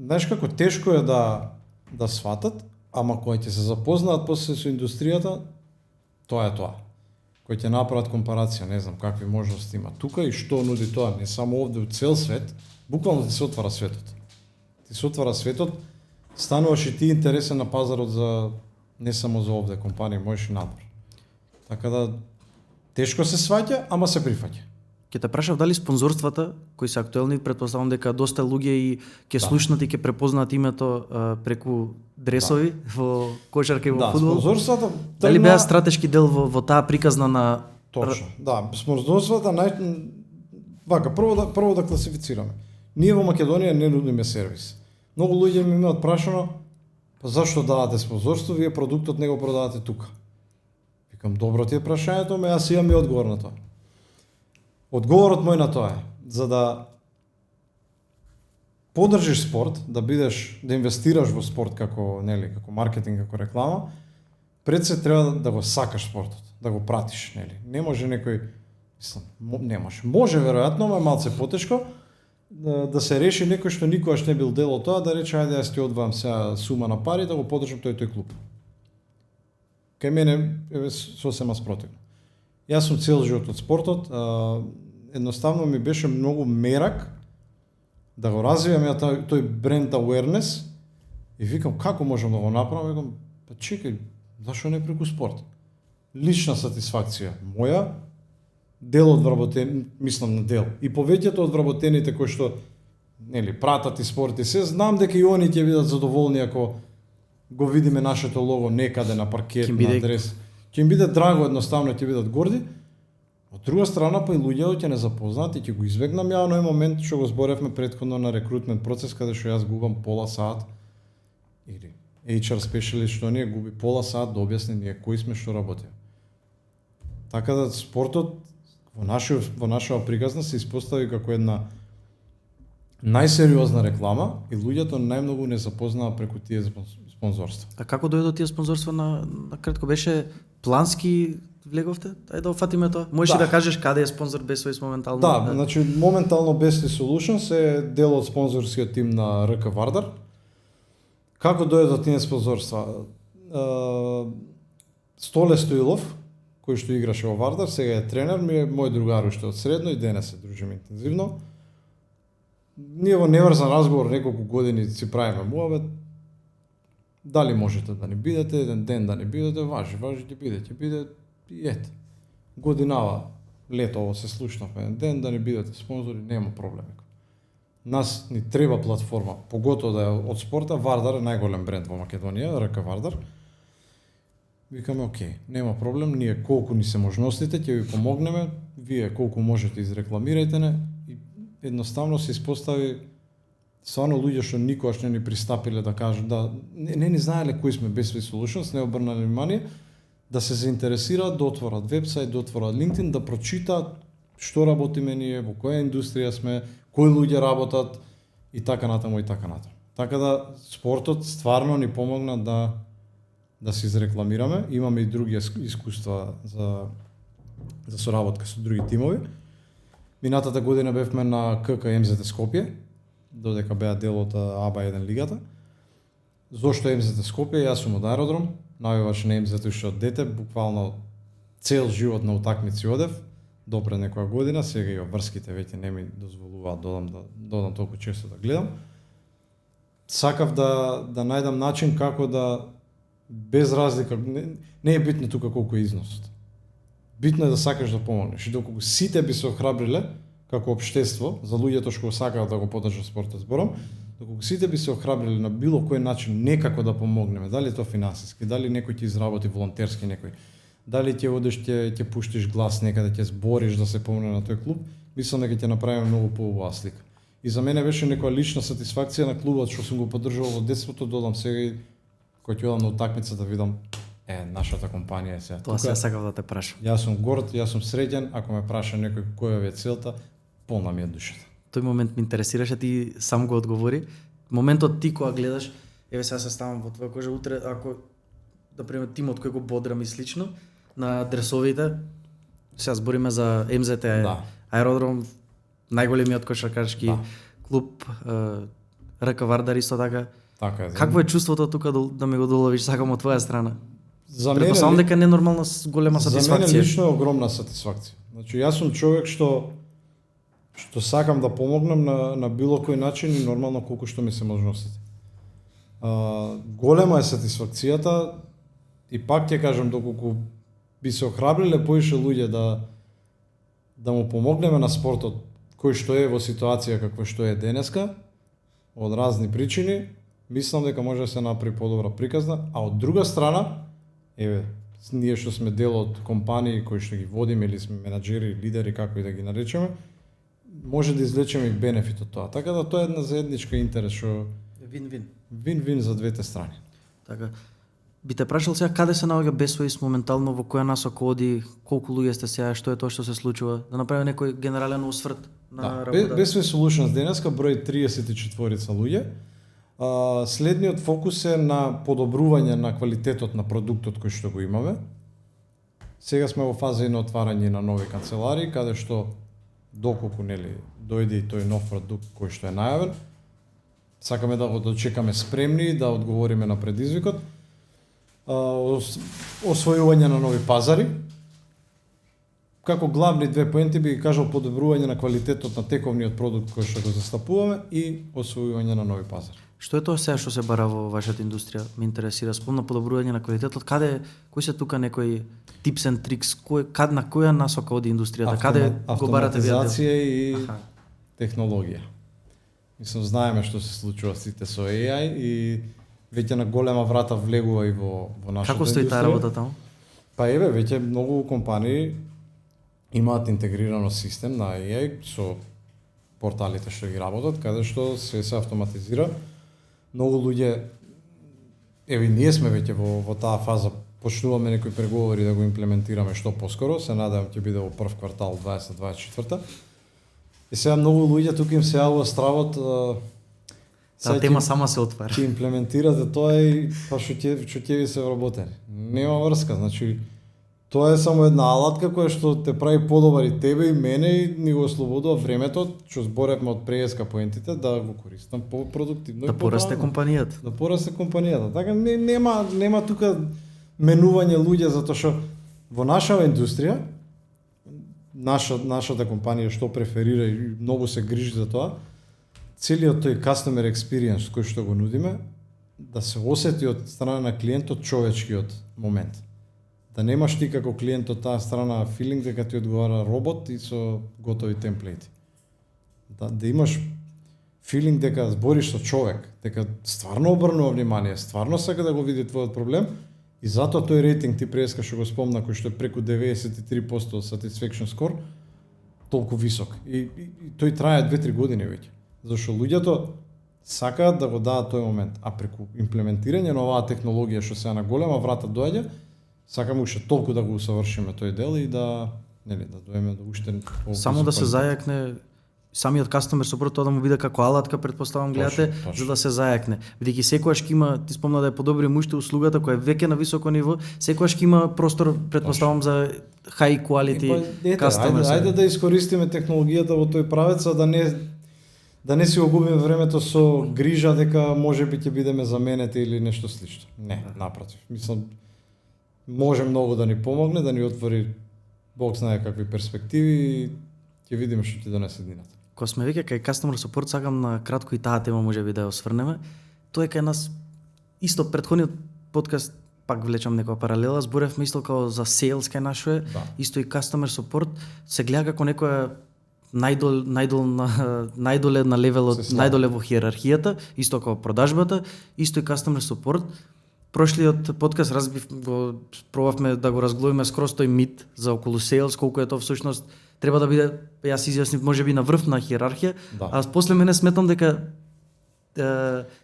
знаеш како тешко е да сватат, ама кога ќе се запознаат после со индустријата, тоа е тоа. Кои ќе направат компарација, не знам какви можности има тука и што нуди тоа, не само овде, у цел свет, буквално ти се отвара светот. Ти се отвара светот, стануваш и ти интересен на пазарот за не само за овде компании, можеш и надвор. Така да тешко се сваќа, ама се прифаќа. Ќе те прашав дали спонзорствата кои се актуелни, претпоставам дека доста луѓе и ќе слушнат и ќе препознаат името преку дресови во кошарка и во фудбал. Да, спонзорствата дали беа стратешки дел во таа приказна на... Точно, да, спонзорствата вака, прво да класифицираме. Ние во Македонија не нудиме сервис. Многу луѓе ми имаат прашано, па зашто давате спонзорство, вие продуктот не го продавате тука. Викам, добро ти е прашањето, ме јас имам и одговор на тоа. Одговорот мој на тоа е, за да поддржиш спорт, да инвестираш во спорт како маркетинг, како реклама, пред се треба да го сакаш спортот, да го пратиш, нели? Не може некој, не може. Може веројатно, ама малце потешко да се реши некој што никогаш не бил дел од тоа, да рече ајде јас ти одваам сега сума на пари да го поддржам тој клуб. Кај мене е сосема спротивно. Јас сум цел живот од спортот, едноставно ми беше многу мерак да го развијам ја тој бренд awareness и викам како можам да го направам, викам па чекај, зашо не преку спорт? Лична сатисфакција моја, дел од вработен, мислам на дел. И повеќето од вработените кои што пратат и спорт и се, знам дека и они ќе бидат задоволни ако го видиме нашето лого некаде на паркет, на адрес. Ќе им биде драго, едноставно ќе бидат горди. Од друга страна па и луѓето ќе не запознаат и ќе го избегнам ја оној момент што го зборевме претходно на рекрутмент процес каде што јас губам пола сат или HR specialist што ние губи пола сат да објасни ние кои сме, што работиме. Така да спортот во нашава приказна се испостави како една најсериозна реклама и луѓето најмногу не запознаа преку тие спонзорства. А како дојде тие спонзорства на кратко беше плански влеговте? Ајде да офатиме тоа. Можеш да кажеш каде е спонзор Best Way моментално? Да, значи моментално Best Way Solutions е дел од спонзорскиот тим на РК Вардар. Како дојде тие спонзорства? Столе Стоилов, кој што играше во Вардар, сега е тренер, ми е мој другар уште од средно и денес се дружиме интензивно. Ние во неврзан разговор неколку години си правиме муабет. Дали можете да не бидете, еден ден да не бидете, важи ќе биде и ете. Годинава, летово се слушнавме еден ден, да не бидете спонзори, нема проблем. Нас ни треба платформа, поготово да е од спорта, Вардар е најголем бренд во Македонија, РК Вардар. Викаме, окей, нема проблем, ние колку ни се можностите, ќе ви помогнеме, вие колку можете изрекламирајте не, и едноставно се испостави стварно луѓе што никогаш не ни пристапиле да кажат, да не ни знаеле кои сме Best Way Solutions, не обрнале внимание, да се заинтересираат, да отворат вебсайт, да отворат LinkedIn, да прочитаат што работиме ние, во која индустрија сме, кои луѓе работат и така натаму и така натаму. Така да спортот стварно ни помогна да се изрекламираме. Имаме и други искуства за соработка со други тимови. Минатата година бевме на КК МЗТ Скопје, додека беа дел од АБА 1 лигата. Зошто МЗТ Скопје? Јас сум од аеродром, навиваш на МЗТ уште од дете, буквално цел живот на утакмици одев, до пред некоја година, сега и врските веќе не ми дозволуваат додам толку често да гледам. Сакав да најдам начин како да без разлика, не е битно тука колку е износот. Битно е да сакаш да помогнеш и доколку сите би се охрабриле како општество за луѓето што сакаат да го поддржат спортот, зборам, доколку сите би се охрабриле на било кој начин некако да помогнеме, дали е тоа финансиски, дали некој ќе изработи волонтерски некој, дали ќе одиш ќе пуштиш глас некаде, ќе збориш да се помогне на тој клуб, мислам дека ќе направиме многу поубава слика. И за мене беше некоја лична сатисфакција на клубот што сум го поддржувал од детството, додам сега и кога ќе одам на утакмица да видам нашата компанија е сега. Тоа се сакав да те прашам. Јас сум горд, јас сум среќен, ако ме праша некој која е целта, полна ми е душата. Тој момент ме интересираше, ти сам го одговори. Моментот ти кога гледаш, еве сега се ставам во твоја кожа, утре ако да пример тимот кој го бодрам и слично на дресовите, сега збориме за МЗТ, Да. аеродром, најголемиот кошаркашки клуб, РК Вардар исто така. Така е. Какво е чувството тука да ме го доловиш, сакам од твоја страна? За мене Предпоставам дека не нормална голема За мене сатисфакција. лично е огромна сатисфакција. Значи јас сум човек што сакам да помогнам на било кој начин и нормално колку што ми се можностите. Голема е сатисфакцијата и пак ќе кажам доколку би се охрабриле поише луѓе да му помогнеме на спортот кој што е во ситуација каква што е денеска од разни причини, мислам дека може да се направи подобра приказна, а од друга страна, еве, ние што сме дел од компании кои што ги водиме или сме менаџери, лидери, како и да ги наречеме, може да извлечеме и бенефит од тоа. Така да тоа е една заедничка интерес што Вин-вин. вин-вин за двете страни. Така. Би те прашал сега каде се наоѓа Бесвоис моментално, во која насока оди, колку луѓе сте сега, што е тоа што се случува, да направиме некој генерален осврт на работа. Бесвоис Solutions денеска број 34 луѓе. Следниот фокус е на подобрување на квалитетот на продуктот кој што го имаме. Сега сме во фаза и на отварање на нови канцеларии, каде што доколку дојде и тој нов продукт кој што е најавен, сакаме да го дочекаме спремни, да одговориме на предизвикот. Освојување на нови пазари. Како главни две поенти би ги кажал подобрување на квалитетот на тековниот продукт кој што го застапуваме и освојување на нови пазари. Што е тоа сега што се бара во вашата индустрија? Ме интересира, спомна подобрување на квалитетот, кои се тука некои tips and tricks, на која насока оди индустријата, каде го барате вие? Автоматизација и технологија. Мислам, знаеме што се случува сите со AI и веќе на голема врата влегува и во нашата Како стои таа работа таму? Па еве, веќе многу компании имаат интегрирано систем на AI со порталите што ги работат, каде што се автоматизира. Многу луѓе, еве ние сме веќе во таа фаза, почнуваме некои преговори да го имплементираме што поскоро, се надевам ќе биде во прв квартал 2024. И сега многу луѓе тука им се јавува стравот Таа тема сама се отвара. Ќе имплементирате тоа и па што ќе ви се вработени. Нема врска, значи тоа е само една алатка која што те прави подобар и тебе и мене и ни го ослободува времето, што зборевме од преска поентите, да го користам по-продуктивно. Да порасте компанијата. Да порасте компанијата. Така нема тука менување луѓе затоа што во нашава индустрија нашата компанија што преферира и многу се грижи за тоа, целиот тој customer experience кој што го нудиме, да се осети од страна на клиентот човечкиот момент. Да немаш ти како клиент од таа страна филинг дека ти одговара робот и со готови темплети. Да имаш филинг дека збориш со човек, дека стварно обрнува внимание, стварно сака да го види твојот проблем и затоа тој рейтинг ти преска што го спомна кој што е преку 93% satisfaction score толку висок. И тој трае 2-3 години веќе. Зашто луѓето сакаат да го дадат тој момент, а преку имплементирање на оваа технологија што сега на голема врата доаѓа, сакаме уште толку да го усавршиме тој дел и да доеме до уште само да се зајакне самиот customer support, тоа да му биде како алатка, предпоставам гледате, точно. за да се зајакне. Бидејќи секогаш ќе има, ти спомна да е подобри уште услугата која е веќе на високо ниво, секогаш ќе има простор, предпоставам за high quality customer. Ајде да искористиме технологијата во тој правец, а да не си го губиме времето со грижа дека можеби ќе бидеме заменети или нешто слично. Не, напротив. Мислам, може многу да ни помогне, да ни отвори Бог знае какви перспективи и ќе видиме што ќе донесе днината. Кога сме веќе кај customer support, сакам на кратко и таа тема можеби да ја осврнеме. Тоа е кај нас исто предходниот подкаст, пак влечам некоја паралела, зборевме исто како за sales кај нашо е, Да. исто и customer support се гледа како некоја најдоле на левелот, Се слага. најдоле во хиерархијата, исто како продажбата, исто и customer support. Прошлиот подкаст пробавме да го разглобиме скроз тој мит за околу sales, колку е тоа всушност треба да биде, јас изјаснив можеби на врв на хиерархија, Да. а после мене сметам дека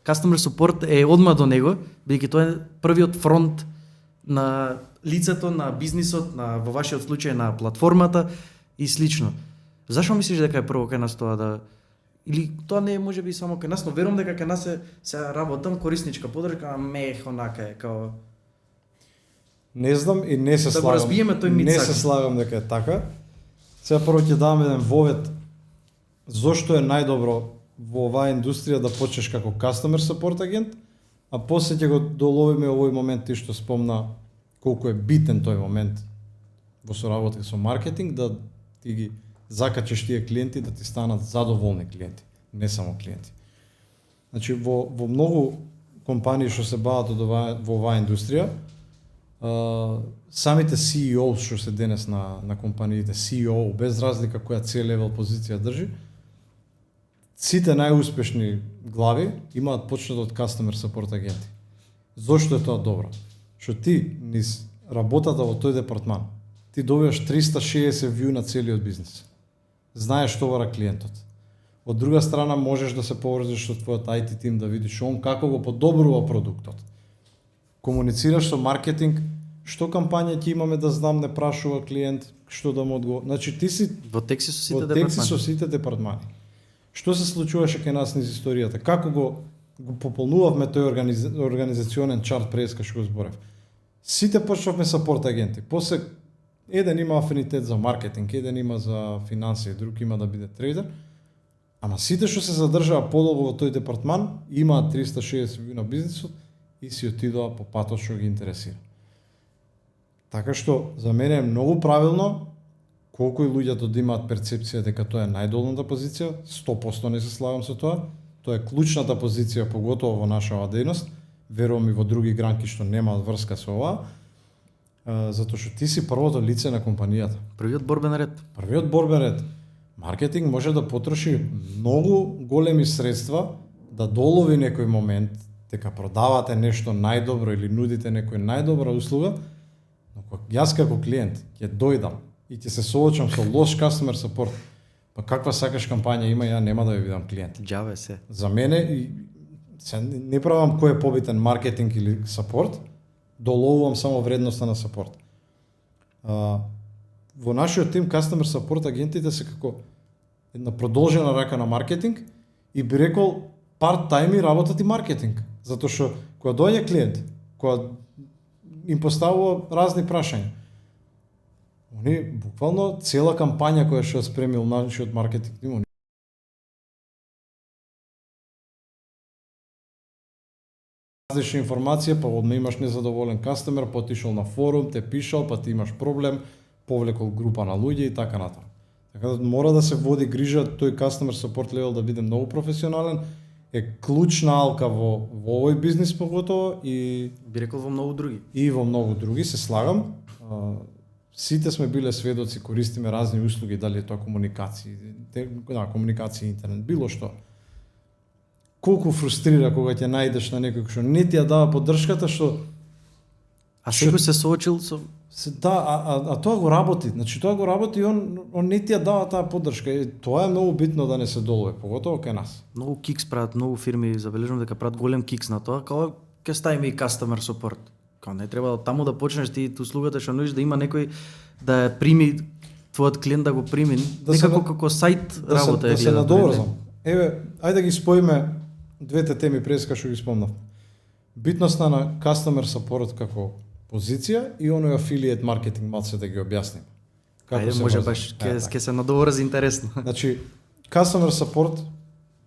customer support е одма до него, бидејќи тоа е првиот фронт на лицето на бизнисот, на во вашиот случај на платформата и слично. Зашо мислиш дека е прво кај нас тоа да или тоа не е можеби само кај нас, но верувам дека кај нас се работам корисничка подршка, мех онака е као Не знам и не се Да го слагам. разбиеме тој мит Не сакам. се слагам дека е така. Сега прво ќе дам еден вовет зошто е најдобро во оваа индустрија да почнеш како customer support агент, а после ќе го доловиме овој момент ти што спомна колку е битен тој момент во соработка со маркетинг, да ти ги закачиш тие клиенти да ти станат задоволни клиенти, не само клиенти. Значи во многу компании што се бават во оваа индустрија, самите CEO што се денес на компаниите, CEO без разлика која C-level позиција држи, сите најуспешни глави имаат почнат од customer support агенти. Зошто е тоа добро? Што ти низ работата во тој департман, ти добиваш 360 view на целиот бизнис. Знаеш што вара клиентот. Од друга страна можеш да се поврзеш со твојот IT тим да видиш он како го подобрува продуктот. Комуницираш со маркетинг, што кампања ќе имаме да знам, не прашува клиент, што да му одговори. Значи ти си во текси со сите во текси со департмани. сите департмани. Што се случуваше кај нас низ историјата? Како го пополнувавме тој организационен чарт преска што го зборев? Сите почнавме сапорт агенти. После еден има афинитет за маркетинг, еден има за финансии, друг има да биде трейдер. Ама сите што се задржаа подолго во тој департман имаат 360 view на бизнисот и си отидоа по патот што ги интересира. Така што за мене е многу правилно колку и луѓето да имаат перцепција дека тоа е најдолната позиција, 100% не се слагам со тоа. Тоа е клучната позиција поготово во нашава дејност. Верувам и во други гранки што немаат врска со ова, затоа што ти си првото лице на компанијата. Првиот борбен ред. Првиот борбен ред. Маркетинг може да потроши многу големи средства да долови некој момент дека продавате нешто најдобро или нудите некој најдобра услуга, но кога јас како клиент ќе дојдам и ќе се соочам со лош customer support, па каква сакаш кампања има, ја нема да ја видам клиент. Џаве се. За мене и се не правам кој е побитен маркетинг или сапорт, доловувам само вредноста на сапорт. Во нашиот тим customer support агентите се како една продолжена рака на маркетинг и би рекол part-time работат и маркетинг, затоа што кога доаѓа клиент, кога им поставува разни прашања, они буквално цела кампања која што спремил нашиот маркетинг тим, различна информација, па одма имаш незадоволен кастомер, потишол на форум, те пишал, па ти имаш проблем, повлекол група на луѓе и така натаму. Така да мора да се води грижа тој customer support level да биде многу професионален, е клучна алка во овој бизнис поготово и Би рекол во многу други. во многу други, се слагам. Сите сме биле сведоци, користиме разни услуги, дали е тоа комуникации, комуникација интернет, било што. Колку фрустрира кога ќе најдеш на некој што не ти ја дава поддршката што А секој се соочил со а тоа го работи. Значи тоа го работи и он не ти ја дава таа поддршка. И тоа е многу битно да не се долове, поготово кај нас. многу кикс прават, многу фирми забележувам дека прават голем кикс на тоа, као ќе ставиме и customer support. Као не треба од таму да почнеш ти услугата што нудиш да има некој да ја прими твојот клиент да го прими, Да се некако на- како сајт Да работа е се гледам, надоврзам. Еве, ајде да ги споиме двете теми преска што ги спомнав. Битноста на customer support како позиција и оној affiliate marketing малце да ги објасним. Ајде, може баш ќе се надоврзи интересно. Значи, customer support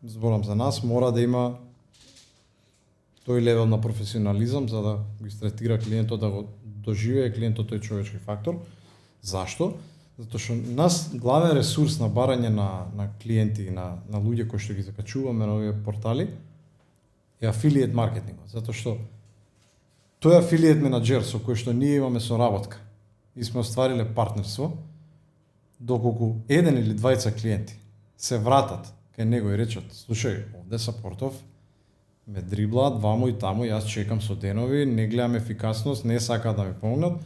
зборам за нас, мора да има тој левел на професионализам за да го истретира клиентот, да го доживее клиентот тој човечки фактор. Зашто? Затоа што нас главен ресурс на барање на клиенти и на луѓе кои што ги закачуваме на овие портали е афилиет маркетингот. Затоа што тој афилиет менаџер со кој што ние имаме соработка и сме оствариле партнерство, доколку еден или двајца клиенти се вратат кај него и речат: слушај, овде сапортов ме дриблаат ваму и таму, јас чекам со денови, не гледам ефикасност, не сакаат да ми помогнат,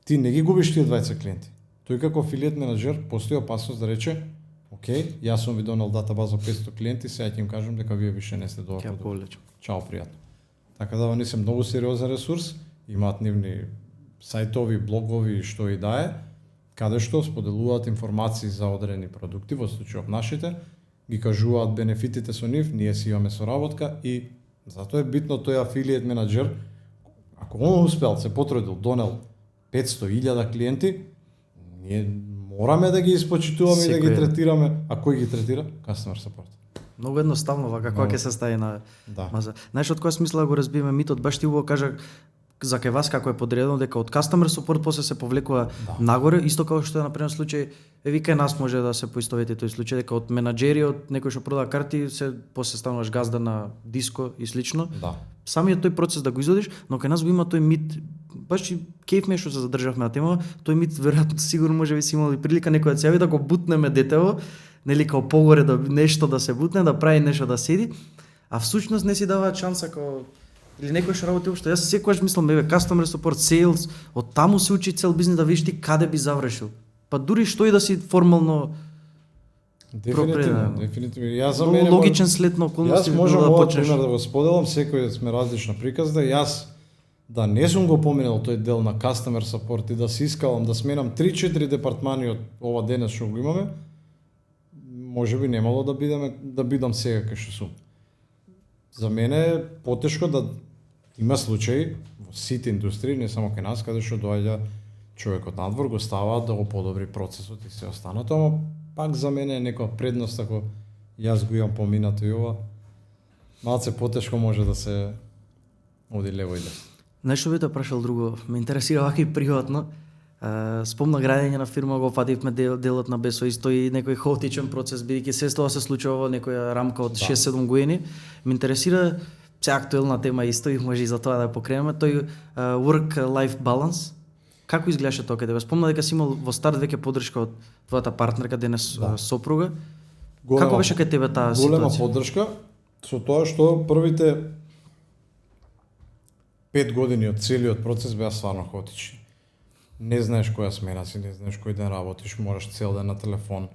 ти не ги губиш тие двајца клиенти. Тој како афилиет менаџер постои опасност да рече: окей, јас сум ви донел датабаза 500 клиенти, сега ќе им кажам дека вие више не сте добар продукт. Чао, пријатно. Така да они се многу сериозен ресурс, имаат нивни сајтови, блогови, што и да е, каде што споделуваат информации за одредени продукти, во случајот нашите, ги кажуваат бенефитите со нив, ние си имаме соработка и затоа е битно тој афилиет менаџер, ако он успел, се потрудил, донел 500.000 клиенти, ние мораме да ги испочитуваме и да ги третираме. А кој ги третира? Customer support. Многу едноставно вака кога ќе се стави на маза. Знаеш од која смисла да го разбиеме митот, баш ти убаво кажа за кај вас како е подредено дека од customer support после се повлекува нагоре, исто како што е на пример случај кај нас може да се поистовети тој случај дека од менаџери, од некој што продава карти, се после стануваш газда на диско и слично. Да. Самиот тој процес да го изводиш, но кај нас го има тој мит, баш и кејф ме што се задржавме на тема, тој мит веројатно сигурно може би си имали прилика некој да се јави да го бутнеме детево, нели као погоре да нешто да се бутне, да прави нешто да седи, а всушност не си даваат шанса као или некој што работи општо. Јас секогаш мислам customer support, sales, од таму се учи цел бизнес да видиш ти каде би завршил. Па дури што и да си формално Дефинитивно. Јас за мене логичен след на околности јас можам овој пример да го споделам, секој сме различна приказна. Јас да не сум го поминал тој дел на customer support и да се искалам да сменам 3-4 департмани од ова денес што го имаме, можеби немало да бидам сега кај што сум. За мене е потешко да има случаи во сите индустрии, не само кај нас, каде што доаѓа човекот надвор, го ставаат да го подобри процесот и се останато, ама пак за мене е некоја предност ако јас го имам поминато и ова. Малце потешко може да се оди лево и десно. Нешто би те прашал друго, ме интересира вака и приватно. Спомна градење на фирма, го фативме делот на БСО, исто и некој хаотичен процес, бидејќи се тоа се случува во некоја рамка од 6-7 години. Ме интересира, се актуелна тема исто и може и за тоа да ја покренеме, тој work-life balance. Како изгледаше тоа каде? Спомна дека си имал во старт веќе поддршка од твојата партнерка, денес сопруга. Како беше кај тебе таа ситуација? Голема поддршка, со тоа што првите 5 години од целиот процес беа стварно хаотични. Не знаеш која смена си, не знаеш кој ден работиш, мораш цел ден на телефон.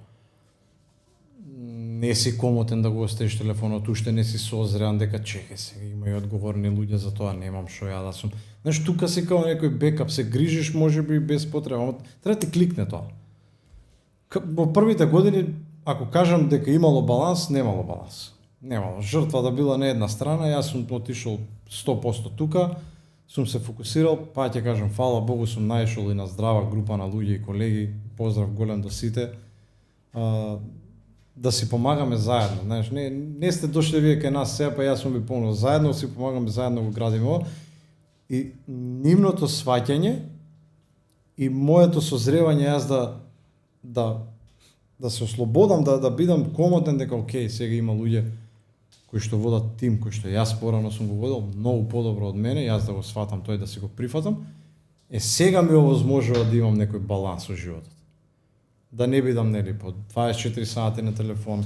Не си комотен да го оставиш телефонот, уште не си созреан дека чекај се, има и одговорни луѓе за тоа, немам што ја да сум. Знаеш, тука си као некој бекап, се грижиш можеби без потреба, ама треба ти кликне тоа. Во првите години, ако кажам дека имало баланс, немало баланс. Немало. Жртва да била на една страна, јас сум отишол 100% тука, сум се фокусирал, па ќе кажам, фала Богу, сум наишол и на здрава група на луѓе и колеги, поздрав голем до сите, да си помагаме заедно, знаеш, не сте дошли вие кај нас сега, па јас сум ви помогнал, заедно си помагаме, заедно го градиме ова, и нивното сваќање и моето созревање јас да се ослободам, да бидам комотен дека окей, сега има луѓе кои што водат тим, кои што јас порано сум го водел, многу подобро од мене, јас да го сватам тој, да си го прифатам, сега ми овозможува да имам некој баланс во животот. Да не бидам нели по 24 сати на телефон,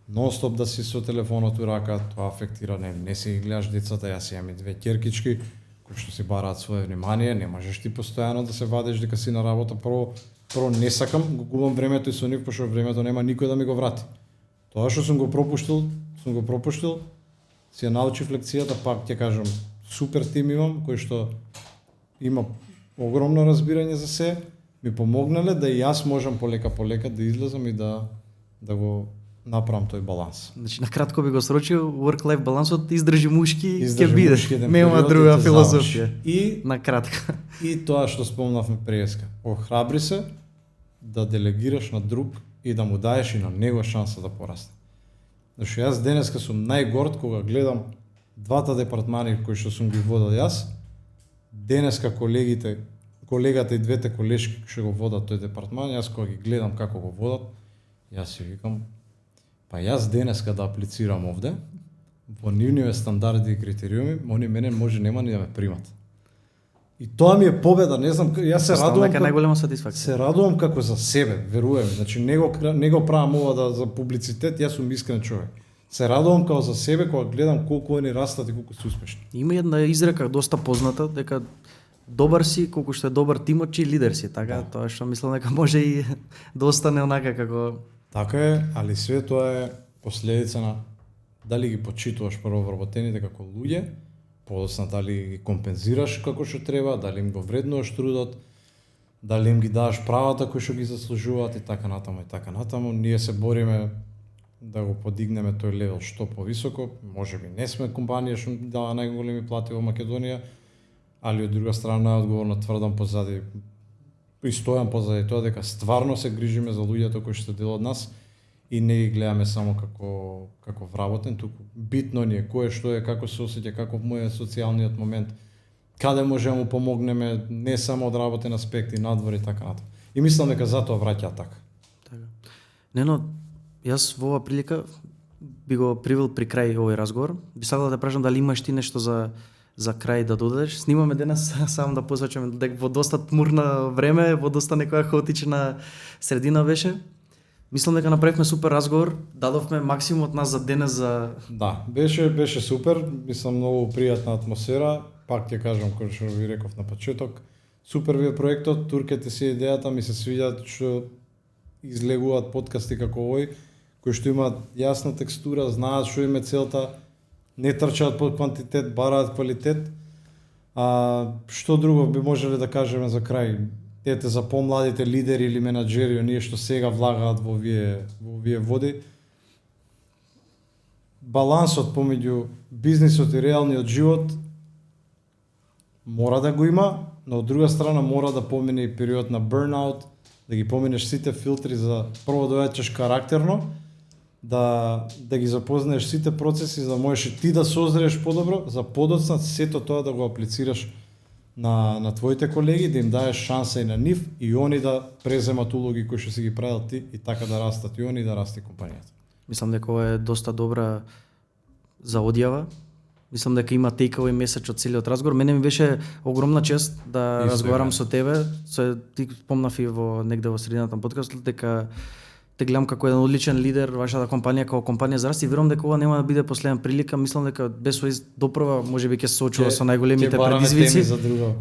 нонстоп да си со телефонот у рака, тоа афектира, не си ги гледаш децата, јас имам и 2 ќеркички кои што си бараат свое внимание, не можеш ти постојано да се вадиш дека си на работа, прво не сакам, го губам времето и со нив, пошто времето нема никој да ми го врати. Тоа што сум го пропуштил, си ја научив лекцијата, пак ќе кажам, супер тим имам, кој што има огромно разбирање за се, ми помогнале да и јас можам полека да излезам и да го направам тој баланс. Значи, на кратко би го срочил, work-life балансот издржи мушки, ќе биде. Нема друга филозофија. И на кратко. И тоа што спомнавме преска. Охрабри се да делегираш на друг и да му даеш и на него шанса да порасне. Зашто јас денеска сум најгорд кога гледам двата департмани кои што сум ги водел јас. Денеска колегата и двете колешки што го водат тој департман, јас кога ги гледам како го водат, јас си викам, па јас денеска да аплицирам овде, во нивниве стандарди и критериуми, они мене може нема ни да ме примат. И тоа ми е победа, не знам, јас се радувам. Нека најголема сатисфакција. Се радувам како за себе, верувам. Значи не го правам ова за публицитет, јас сум искрен човек. Се радувам како за себе кога гледам колку они растат и колку се успешни. Има една изрека доста позната дека добар си колку што е добар тимот и лидер си, така тоа што мислам дека може и да остане онака како. Така е, али све тоа е последица на дали ги почитуваш прво вработените како луѓе, подоцна дали ги компензираш како што треба, дали им го вреднуваш трудот, дали им ги даваш правата кои што ги заслужуваат и така натаму и така натаму. Ние се бориме да го подигнеме тој левел што повисоко. Можеби не сме компанија што дава најголеми плати во Македонија, али од друга страна одговорно тврдам позади и стојам позади тоа дека стварно се грижиме за луѓето кои што се дел од нас и не ги гледаме само како вработен, туку битно ни е кое што е, како се осеќа, каков му е социјалниот момент, каде можеме му помогнеме, не само од работен аспект и надвор и така натаму. И мислам дека затоа враќаат така. Така. Нено, јас во оваа прилика би го привел при крај овој разговор. Би сакал да те прашам дали имаш ти нешто за крај да додадеш. Снимаме денес, само да посочам дека во доста тмурна време, во доста некоја хаотична средина беше. Мислам дека направивме супер разговор, дадовме максимумот нас за денес за. Да, беше супер, мислам многу пријатна атмосфера. Пак ќе кажам кој што ви реков на почеток. Супер ви е проектот, туркете си идејата, ми се свиѓа што излегуваат подкасти како овој, кои што имаат јасна текстура, знаат што им е целта, не трчаат по квантитет, бараат квалитет. Што друго би можеле да кажеме за крај? Ете за помладите лидери или менаџери, оние што сега влагаат во овие води. Балансот помеѓу бизнисот и реалниот живот мора да го има, но од друга страна мора да помине и период на бурнаут, да ги поминеш сите филтри за прво да ојачеш карактерно, да ги запознаеш сите процеси, за да можеш и ти да созрееш подобро, за подоцна сето тоа да го аплицираш на твоите колеги, да им даеш шанса и на нив и они да преземат улоги кои што си ги правил ти и така да растат и они да расте компанијата. Мислам дека ова е доста добра за одјава. Мислам дека има takeaway меседж од целиот разговор. Мене ми беше огромна чест да разговарам со тебе. Ти спомнав и негде во средината на подкастот дека те гледам како еден одличен лидер, вашата компанија како компанија за раст и верувам дека ова нема да биде последна прилика. Мислам дека без овој допрва можеби ќе се соочува со најголемите предизвици,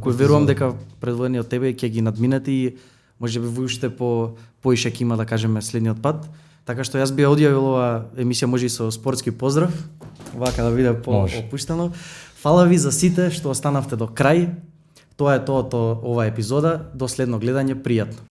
кои верувам дека предводени од тебе ќе ги надминете и можеби во уште поише ќе има да кажеме следниот пат. Така што јас би одјавил оваа емисија може и со спортски поздрав, вака да биде по-опуштено. Фала ви за сите што останавте до крај. Тоа е тоа оваа епизода. До следно гледање, пријатно.